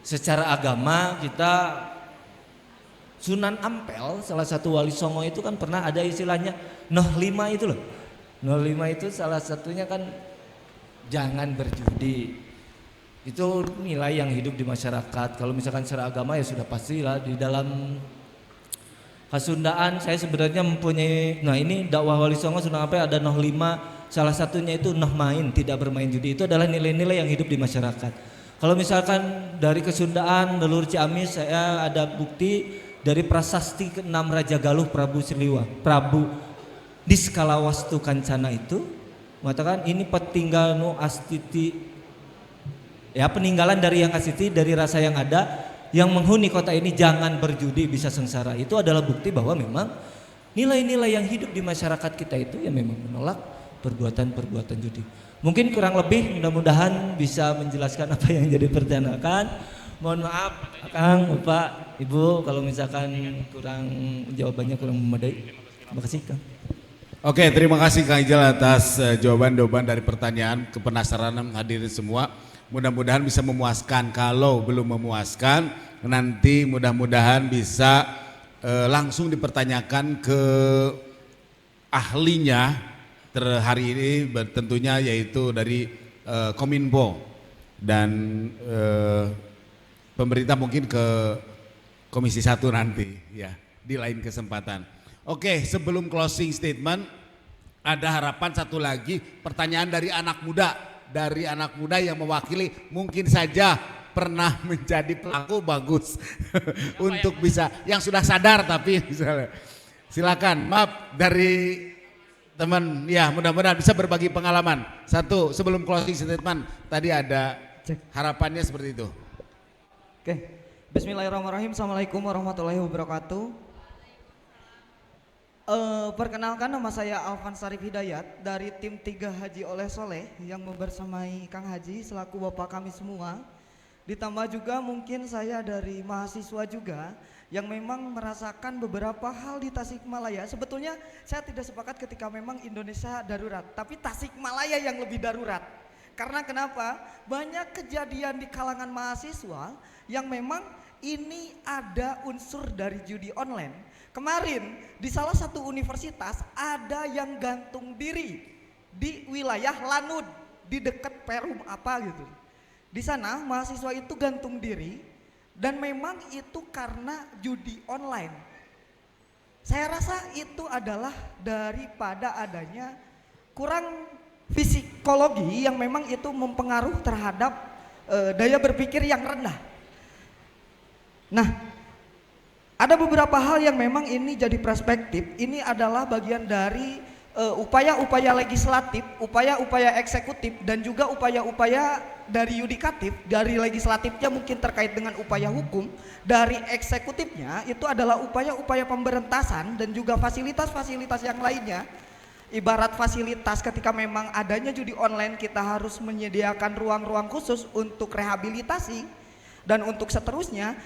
secara agama kita Sunan Ampel, salah satu wali Songo itu kan pernah ada istilahnya Noh 5 itu loh. Noh 5 itu salah satunya kan jangan berjudi. Itu nilai yang hidup di masyarakat. Kalau misalkan secara agama ya sudah pastilah di dalam Kasundaan saya sebenarnya mempunyai, nah ini dakwah wali Songo Sunan Ampel ada Noh 5, salah satunya itu noh main, tidak bermain judi. Itu adalah nilai-nilai yang hidup di masyarakat. Kalau misalkan dari Kesundaan, Leluhur Ciamis, saya ada bukti dari prasasti ke-6 Raja Galuh Prabu Siliwangi, Prabu Niskalawastu Kancana itu mengatakan ini petinggal astiti, ya peninggalan dari yang astiti, dari rasa yang ada, yang menghuni kota ini jangan berjudi bisa sengsara. Itu adalah bukti bahwa memang nilai-nilai yang hidup di masyarakat kita itu ya memang menolak perbuatan-perbuatan judi. Mungkin kurang lebih mudah-mudahan bisa menjelaskan apa yang jadi pertanyaan. Mohon maaf Kang, Bapak, Ibu kalau misalkan kurang jawabannya kurang memadai. Terima kasih Kang. Oke, terima kasih Kang Ijal atas jawaban-jawaban dari pertanyaan, kepenasaran hadirin semua. Mudah-mudahan bisa memuaskan. Kalau belum memuaskan, nanti mudah-mudahan bisa langsung dipertanyakan ke ahlinya hari ini tentunya yaitu dari Kominfo dan pemerintah mungkin ke Komisi 1 nanti ya di lain kesempatan. Oke, sebelum closing statement ada harapan satu lagi pertanyaan dari anak muda yang mewakili mungkin saja pernah menjadi pelaku bagus untuk bisa yang sudah sadar tapi misalnya silakan maaf dari teman ya mudah-mudahan bisa berbagi pengalaman. Satu sebelum closing statement tadi ada harapannya seperti itu. Oke, bismillahirrahmanirrahim. Assalamualaikum warahmatullahi wabarakatuh. Perkenalkan nama saya Alvan Sarif Hidayat dari tim 3 Haji Oleh Soleh yang membersamai Kang Haji selaku bapak kami semua. Ditambah juga mungkin saya dari mahasiswa juga yang memang merasakan beberapa hal di Tasikmalaya. Sebetulnya saya tidak sepakat ketika memang Indonesia darurat, tapi Tasikmalaya yang lebih darurat. Karena kenapa? Banyak kejadian di kalangan mahasiswa yang memang ini ada unsur dari judi online. Kemarin di salah satu universitas ada yang gantung diri di wilayah Lanud di dekat Perum apa gitu. Di sana mahasiswa itu gantung diri dan memang itu karena judi online. Saya rasa itu adalah daripada adanya kurang psikologi yang memang itu mempengaruhi terhadap daya berpikir yang rendah. Nah, ada beberapa hal yang memang ini jadi perspektif. Ini adalah bagian dari upaya-upaya legislatif, upaya-upaya eksekutif dan juga upaya-upaya dari yudikatif. Dari legislatifnya mungkin terkait dengan upaya hukum, dari eksekutifnya itu adalah upaya-upaya pemberantasan dan juga fasilitas-fasilitas yang lainnya. Ibarat fasilitas ketika memang adanya judi online kita harus menyediakan ruang-ruang khusus untuk rehabilitasi dan untuk seterusnya.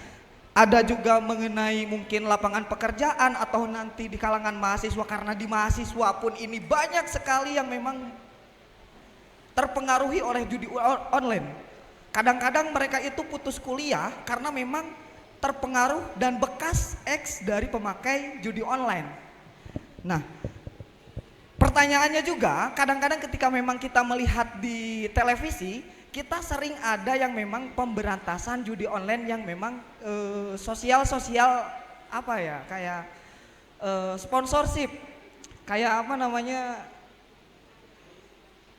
Ada juga mengenai mungkin lapangan pekerjaan atau nanti di kalangan mahasiswa karena di mahasiswa pun ini banyak sekali yang memang terpengaruhi oleh judi online. Kadang-kadang mereka itu putus kuliah karena memang terpengaruh dan bekas dari pemakai judi online. Nah, pertanyaannya juga kadang-kadang ketika memang kita melihat di televisi, kita sering ada yang memang pemberantasan judi online yang memang sosial apa ya kayak sponsorship, kayak apa namanya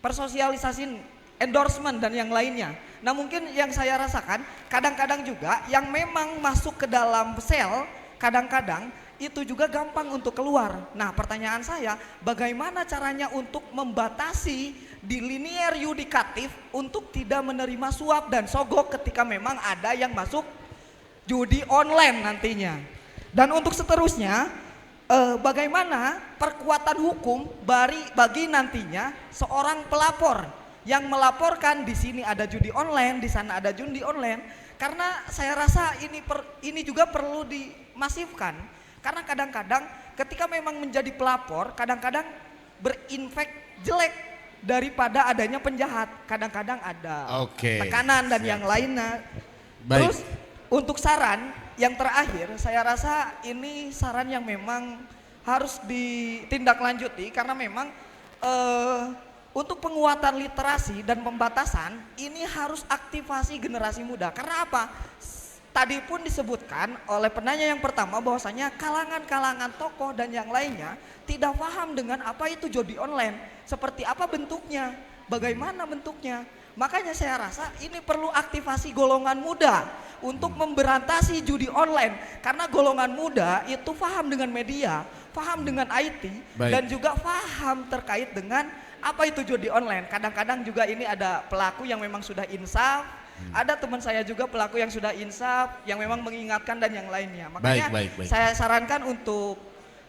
persosialisasi endorsement dan yang lainnya. Nah mungkin yang saya rasakan kadang-kadang juga yang memang masuk ke dalam sel kadang-kadang itu juga gampang untuk keluar. Nah pertanyaan saya bagaimana caranya untuk membatasi di linier yudikatif untuk tidak menerima suap dan sogok ketika memang ada yang masuk judi online nantinya. Dan untuk seterusnya bagaimana perkuatan hukum bagi nantinya seorang pelapor yang melaporkan di sini ada judi online, di sana ada judi online, karena saya rasa ini juga perlu dimasifkan. Karena kadang-kadang ketika memang menjadi pelapor kadang-kadang berinfek jelek daripada adanya penjahat. Kadang-kadang ada tekanan dan yang lainnya. Baik. Terus untuk saran yang terakhir, saya rasa ini saran yang memang harus ditindaklanjuti karena memang untuk penguatan literasi dan pembatasan ini harus aktivasi generasi muda. Karena apa? Tadi pun disebutkan oleh penanya yang pertama bahwasanya kalangan-kalangan tokoh dan yang lainnya tidak paham dengan apa itu judi online, seperti apa bentuknya, bagaimana bentuknya. Makanya saya rasa ini perlu aktivasi golongan muda untuk memberantasi judi online. Karena golongan muda itu paham dengan media, paham dengan IT, Baik. dan juga paham terkait dengan apa itu judi online. Kadang-kadang juga ini ada pelaku yang memang sudah insaf, ada teman saya juga pelaku yang sudah insaf, yang memang mengingatkan dan yang lainnya. Makanya Baik. saya sarankan untuk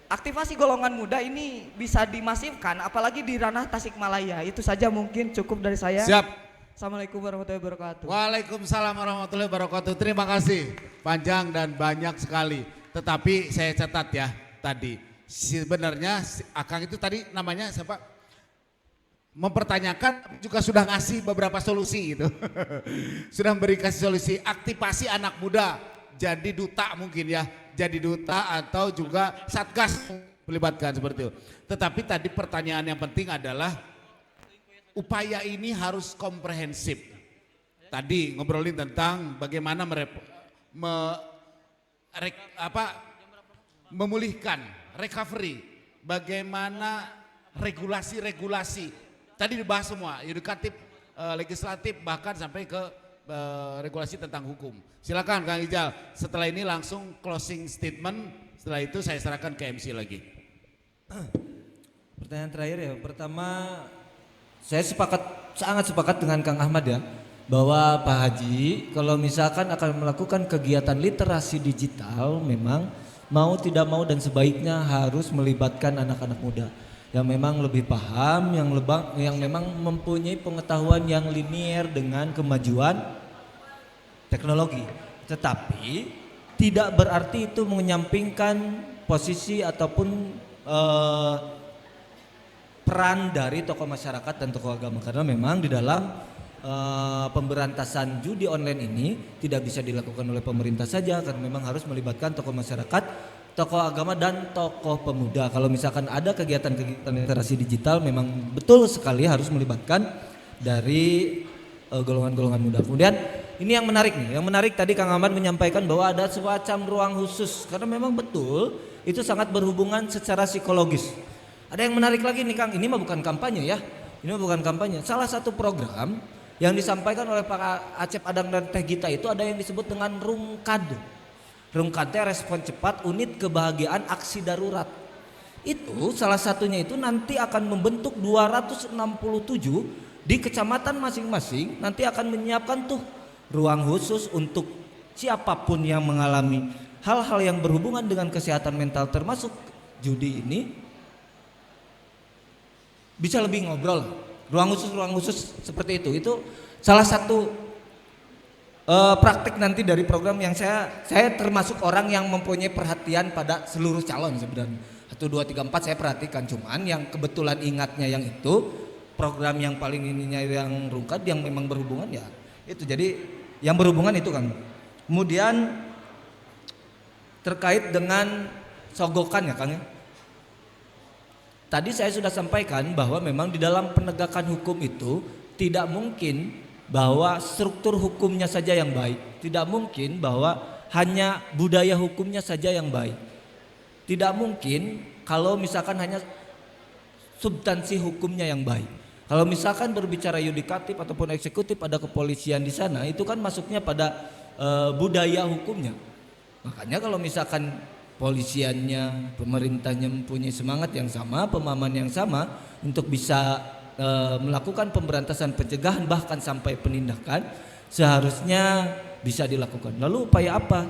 aktivasi golongan muda ini bisa dimasifkan, apalagi di ranah Tasikmalaya. Itu saja mungkin cukup dari saya. Siap. Assalamualaikum warahmatullahi wabarakatuh. Waalaikumsalam warahmatullahi wabarakatuh. Terima kasih, panjang dan banyak sekali. Tetapi saya catat ya tadi, sebenarnya Akang itu tadi namanya siapa? Mempertanyakan juga sudah ngasih beberapa solusi gitu. Sudah memberikan solusi aktivasi anak muda jadi duta mungkin ya, jadi duta atau juga satgas melibatkan seperti itu. Tetapi tadi pertanyaan yang penting adalah upaya ini harus komprehensif. Tadi ngobrolin tentang bagaimana memulihkan, recovery, bagaimana regulasi-regulasi. Tadi dibahas semua, yudikatif, legislatif, bahkan sampai ke regulasi tentang hukum. Silakan Kang Ijal, setelah ini langsung closing statement, setelah itu saya serahkan ke MC lagi. Pertanyaan terakhir ya, pertama saya sangat sepakat dengan Kang Ahmad ya, bahwa Pak Haji kalau misalkan akan melakukan kegiatan literasi digital memang mau tidak mau dan sebaiknya harus melibatkan anak-anak muda yang memang lebih paham, yang memang mempunyai pengetahuan yang linier dengan kemajuan teknologi. Tetapi tidak berarti itu menyampingkan posisi ataupun peran dari tokoh masyarakat dan tokoh agama, karena memang di dalam pemberantasan judi online ini tidak bisa dilakukan oleh pemerintah saja, karena memang harus melibatkan tokoh masyarakat, tokoh agama dan tokoh pemuda. Kalau misalkan ada kegiatan-kegiatan literasi digital memang betul sekali harus melibatkan dari golongan-golongan muda. Kemudian ini yang menarik nih, yang menarik tadi Kang Ahmad menyampaikan bahwa ada semacam ruang khusus, karena memang betul itu sangat berhubungan secara psikologis. Ada yang menarik lagi nih Kang, ini mah bukan kampanye ya, ini mah bukan kampanye. Salah satu program yang disampaikan oleh Pak Acep Adang dan Teh Gita itu ada yang disebut dengan Rungkad. Rungkad respon cepat unit kebahagiaan aksi darurat. Itu salah satunya itu nanti akan membentuk 267 di kecamatan masing-masing, nanti akan menyiapkan tuh ruang khusus untuk siapapun yang mengalami hal-hal yang berhubungan dengan kesehatan mental termasuk judi ini bisa lebih ngobrol. Ruang khusus seperti itu salah satu praktik nanti dari program yang saya termasuk orang yang mempunyai perhatian pada seluruh calon sebenarnya. 1, 2, 3, 4 saya perhatikan, cuman yang kebetulan ingatnya yang itu program yang paling ininya yang Rungkad yang memang berhubungan ya itu, jadi yang berhubungan itu kan. Kemudian terkait dengan sogokan ya Kang ya. Tadi saya sudah sampaikan bahwa memang di dalam penegakan hukum itu tidak mungkin bahwa struktur hukumnya saja yang baik, tidak mungkin bahwa hanya budaya hukumnya saja yang baik, tidak mungkin kalau misalkan hanya substansi hukumnya yang baik. Kalau misalkan berbicara yudikatif ataupun eksekutif, ada kepolisian di sana, itu kan masuknya pada budaya hukumnya. Makanya kalau misalkan polisiannya, pemerintahnya mempunyai semangat yang sama, pemahaman yang sama untuk bisa melakukan pemberantasan, pencegahan bahkan sampai penindakan, seharusnya bisa dilakukan. Lalu upaya apa?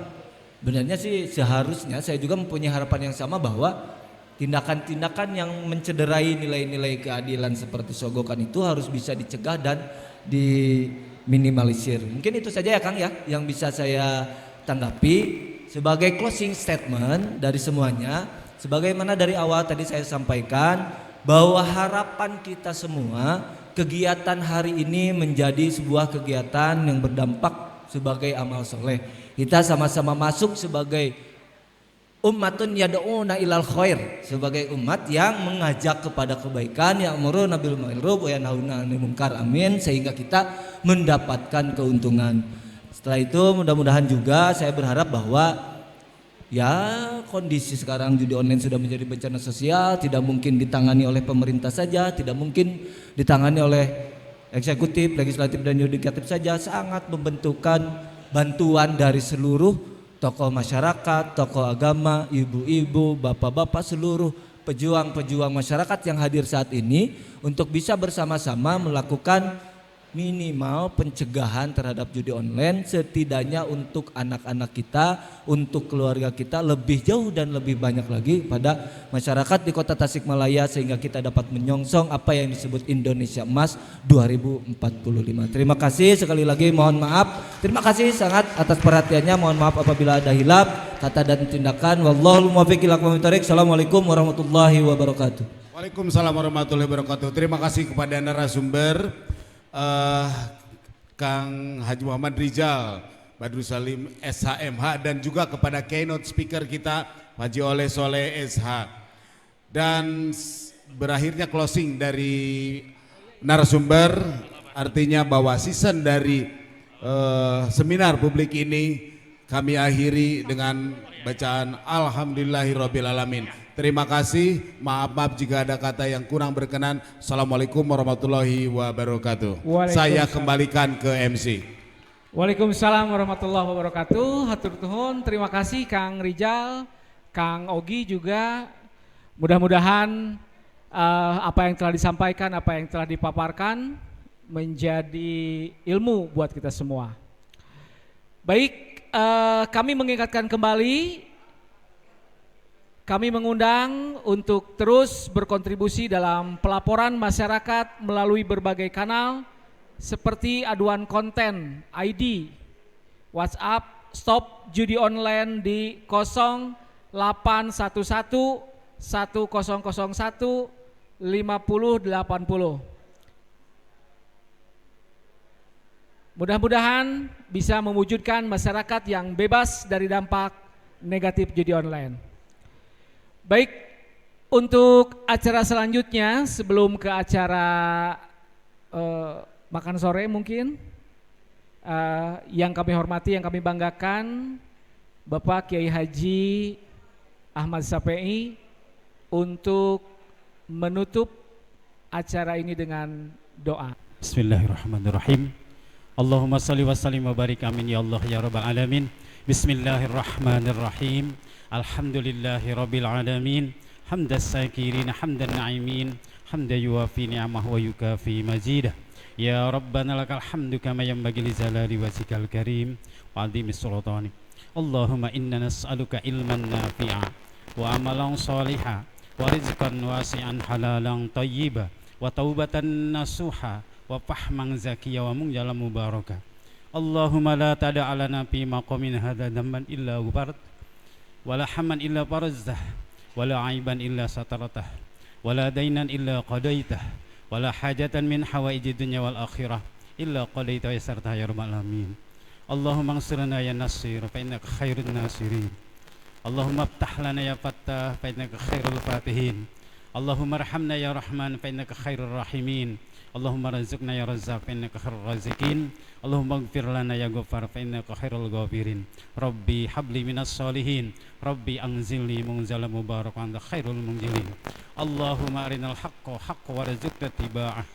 Benarnya sih seharusnya saya juga mempunyai harapan yang sama bahwa tindakan-tindakan yang mencederai nilai-nilai keadilan seperti sogokan itu harus bisa dicegah dan diminimalisir. Mungkin itu saja ya Kang ya yang bisa saya tanggapi sebagai closing statement dari semuanya. Sebagaimana dari awal tadi saya sampaikan bahwa harapan kita semua kegiatan hari ini menjadi sebuah kegiatan yang berdampak sebagai amal soleh. Kita sama-sama masuk sebagai ummatun yad'una ilal khair, sebagai umat yang mengajak kepada kebaikan, ya'muruna bil ma'ruf wa yanhauna 'anil munkar. Amin. Sehingga kita mendapatkan keuntungan. Setelah itu mudah-mudahan juga saya berharap bahwa ya kondisi sekarang judi online sudah menjadi bencana sosial, tidak mungkin ditangani oleh pemerintah saja, tidak mungkin ditangani oleh eksekutif, legislatif dan yudikatif saja, sangat membutuhkan bantuan dari seluruh tokoh masyarakat, tokoh agama, ibu-ibu, bapak-bapak, seluruh pejuang-pejuang masyarakat yang hadir saat ini untuk bisa bersama-sama melakukan minimal pencegahan terhadap judi online, setidaknya untuk anak-anak kita, untuk keluarga kita, lebih jauh dan lebih banyak lagi pada masyarakat di Kota Tasikmalaya, sehingga kita dapat menyongsong apa yang disebut Indonesia Emas 2045. Terima kasih sekali lagi, mohon maaf. Terima kasih sangat atas perhatiannya. Mohon maaf apabila ada hilaf kata dan tindakan. Wallahul muwaffiq ila aqwamit thoriq. Assalamualaikum warahmatullahi wabarakatuh. Waalaikumsalam warahmatullahi wabarakatuh. Terima kasih kepada narasumber Kang Haji Muhammad Rizal Badrus Salim SHMH, dan juga kepada keynote speaker kita Haji Oleh Soleh SH. Dan berakhirnya closing dari narasumber, artinya bahwa season dari seminar publik ini kami akhiri dengan bacaan Alhamdulillahirabbil alamin. Terima kasih, maaf jika ada kata yang kurang berkenan. Assalamualaikum warahmatullahi wabarakatuh. Saya kembalikan ke MC. Waalaikumsalam warahmatullahi wabarakatuh. Hatur tuhun, terima kasih Kang Rizal, Kang Ogi juga. Mudah-mudahan apa yang telah disampaikan, apa yang telah dipaparkan menjadi ilmu buat kita semua. Baik, kami mengingatkan kembali, kami mengundang untuk terus berkontribusi dalam pelaporan masyarakat melalui berbagai kanal seperti aduan konten ID, WhatsApp, Stop Judi Online di 0811 1001 5080. Mudah-mudahan bisa mewujudkan masyarakat yang bebas dari dampak negatif judi online. Baik, untuk acara selanjutnya sebelum ke acara makan sore mungkin yang kami hormati, yang kami banggakan, Bapak Kiai Haji Ahmad Sape'i untuk menutup acara ini dengan doa. Bismillahirrahmanirrahim. Allahumma salli wa sallim wa barik amin ya Allah ya rabbal alamin. Bismillahirrahmanirrahim. Alhamdulillahi rabbil alamin. Hamdas sakirin, hamdan na'imin, hamda yuwafi ni'amah wa yukafi mazidah. Ya Rabbana lakal hamdu kama yanbaghi li jalali wajhikal karim wa 'azimi sultani. Allahumma inna nas'aluka ilman nafi'a wa amalan shaliha wa rizqan wasi'an halalan thayyiba wa taubatan nasuha wa fahman zakiyya wa munjalan mubaraka. Allahumma la tada' lana fi maqamin hadha dhanban illa ghufart wala hamman illa farazzah wala aiban illa sataratah wala dainan illa qadaitah wala hajatan min hawaijid dunya wal akhirah illa qadaitah yasartah ya rabbal alamin. Allahumma ansirna ya nasir fa innaka khairun nasirin. Allahumma aftah lana ya fattah fa innaka khairul fatihin. Allahumma arhamna ya rahman fa innaka khairur rahimin. Allahumma razukna ya razzaq fa innaka khairur raziqin. Allahumma ighfir lana ya ghaffar fa innaka khairul ghafirin. Rabbi habli minas solihin. Rabbi anzilni munzalan mubarakan anta khairul munzilin. Allahumma arinal haqqa haqqa warzuqna tiba'ah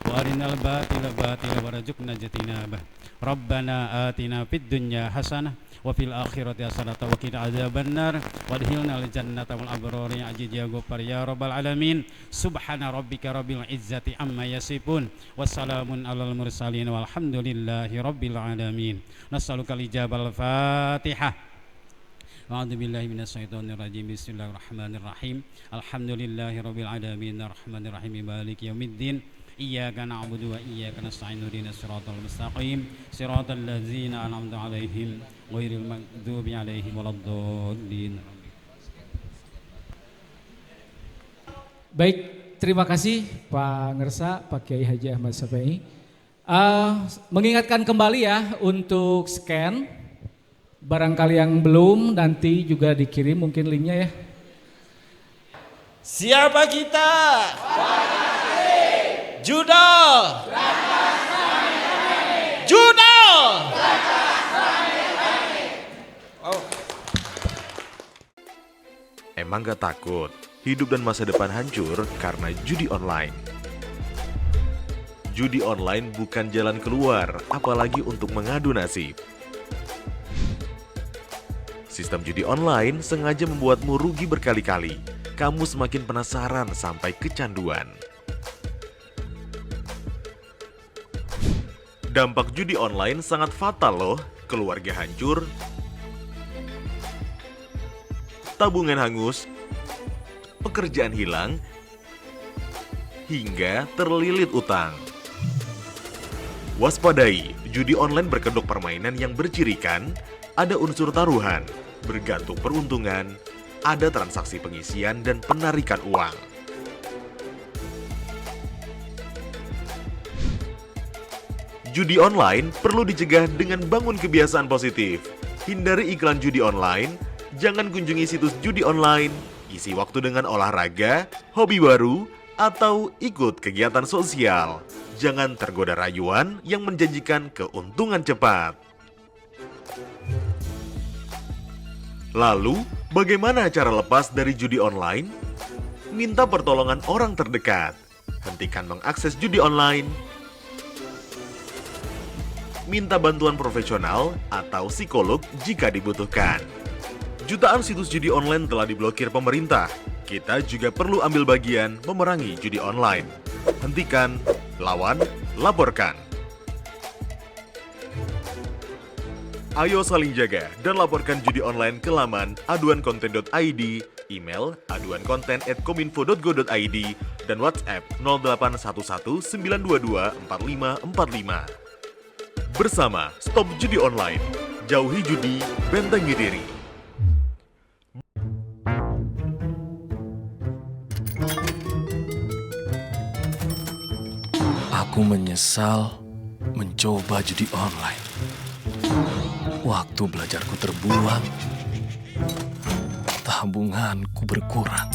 wa arinal batila batila warzuqna jatinabah. Rabbana atina fid dunya hasanah wa fil akhirati hasanatan wa qina adzabannar wadkhilnal jannata wal abrar ya aziz ya ghaffar ya rabbal alamin. Subhana rabbika rabbil izzati amma yasifun wassalamun alal mursalin walhamdulillahi rabbil alamin. Nas'alukal ijabal Fatihah. A'udzu billahi minasyaitonir rajim. Bismillahirrahmanirrahim. Alhamdulillahi rabbil alamin arrahmanir rahim maliki yaumiddin. Iyyaka na'budu wa iyyaka nasta'in ihdinas siratal mustaqim siratal ladzina an'amta 'alaihim ghairil maghdubi 'alaihim waladdallin. Baik, terima kasih Pak Ngersa, Pak Kiai Haji Ahmad Sape'i. Mengingatkan kembali ya untuk scan. Barangkali yang belum nanti juga dikirim mungkin linknya ya. Siapa kita? Judo. Judo. Emang gak takut hidup dan masa depan hancur karena judi online? Judi online bukan jalan keluar, apalagi untuk mengadu nasib. Sistem judi online sengaja membuatmu rugi berkali-kali. Kamu semakin penasaran sampai kecanduan. Dampak judi online sangat fatal loh. Keluarga hancur, tabungan hangus, pekerjaan hilang, hingga terlilit utang. Waspadai, judi online berkedok permainan yang bercirikan, ada unsur taruhan, bergantung peruntungan, ada transaksi pengisian dan penarikan uang. Judi online perlu dicegah dengan bangun kebiasaan positif. Hindari iklan judi online, jangan kunjungi situs judi online, isi waktu dengan olahraga, hobi baru, atau ikut kegiatan sosial. Jangan tergoda rayuan yang menjanjikan keuntungan cepat. Lalu, bagaimana cara lepas dari judi online? Minta pertolongan orang terdekat. Hentikan mengakses judi online. Minta bantuan profesional atau psikolog jika dibutuhkan. Jutaan situs judi online telah diblokir pemerintah. Kita juga perlu ambil bagian memerangi judi online. Hentikan, lawan, laporkan. Ayo saling jaga dan laporkan judi online ke laman aduankonten.id, email aduankonten@kominfo.go.id, dan WhatsApp 0811 922 4545. Bersama Stop Judi Online, jauhi judi, bentengi diri. Aku menyesal mencoba judi online. Waktu belajarku terbuang, tabunganku berkurang,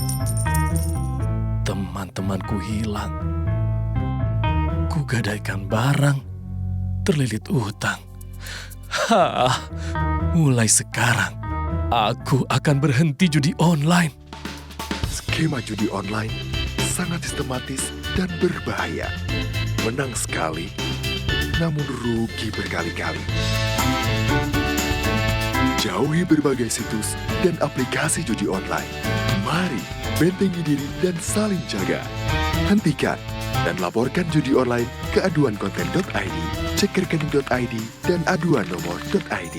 teman-temanku hilang, kugadaikan barang, terlilit utang. Mulai sekarang, aku akan berhenti judi online. Skema judi online sangat sistematis dan berbahaya. Menang sekali, namun rugi berkali-kali. Jauhi berbagai situs dan aplikasi judi online. Mari bentengi diri dan saling jaga. Hentikan dan laporkan judi online ke aduankonten.id, cek rekening.id, dan aduan nomor.id.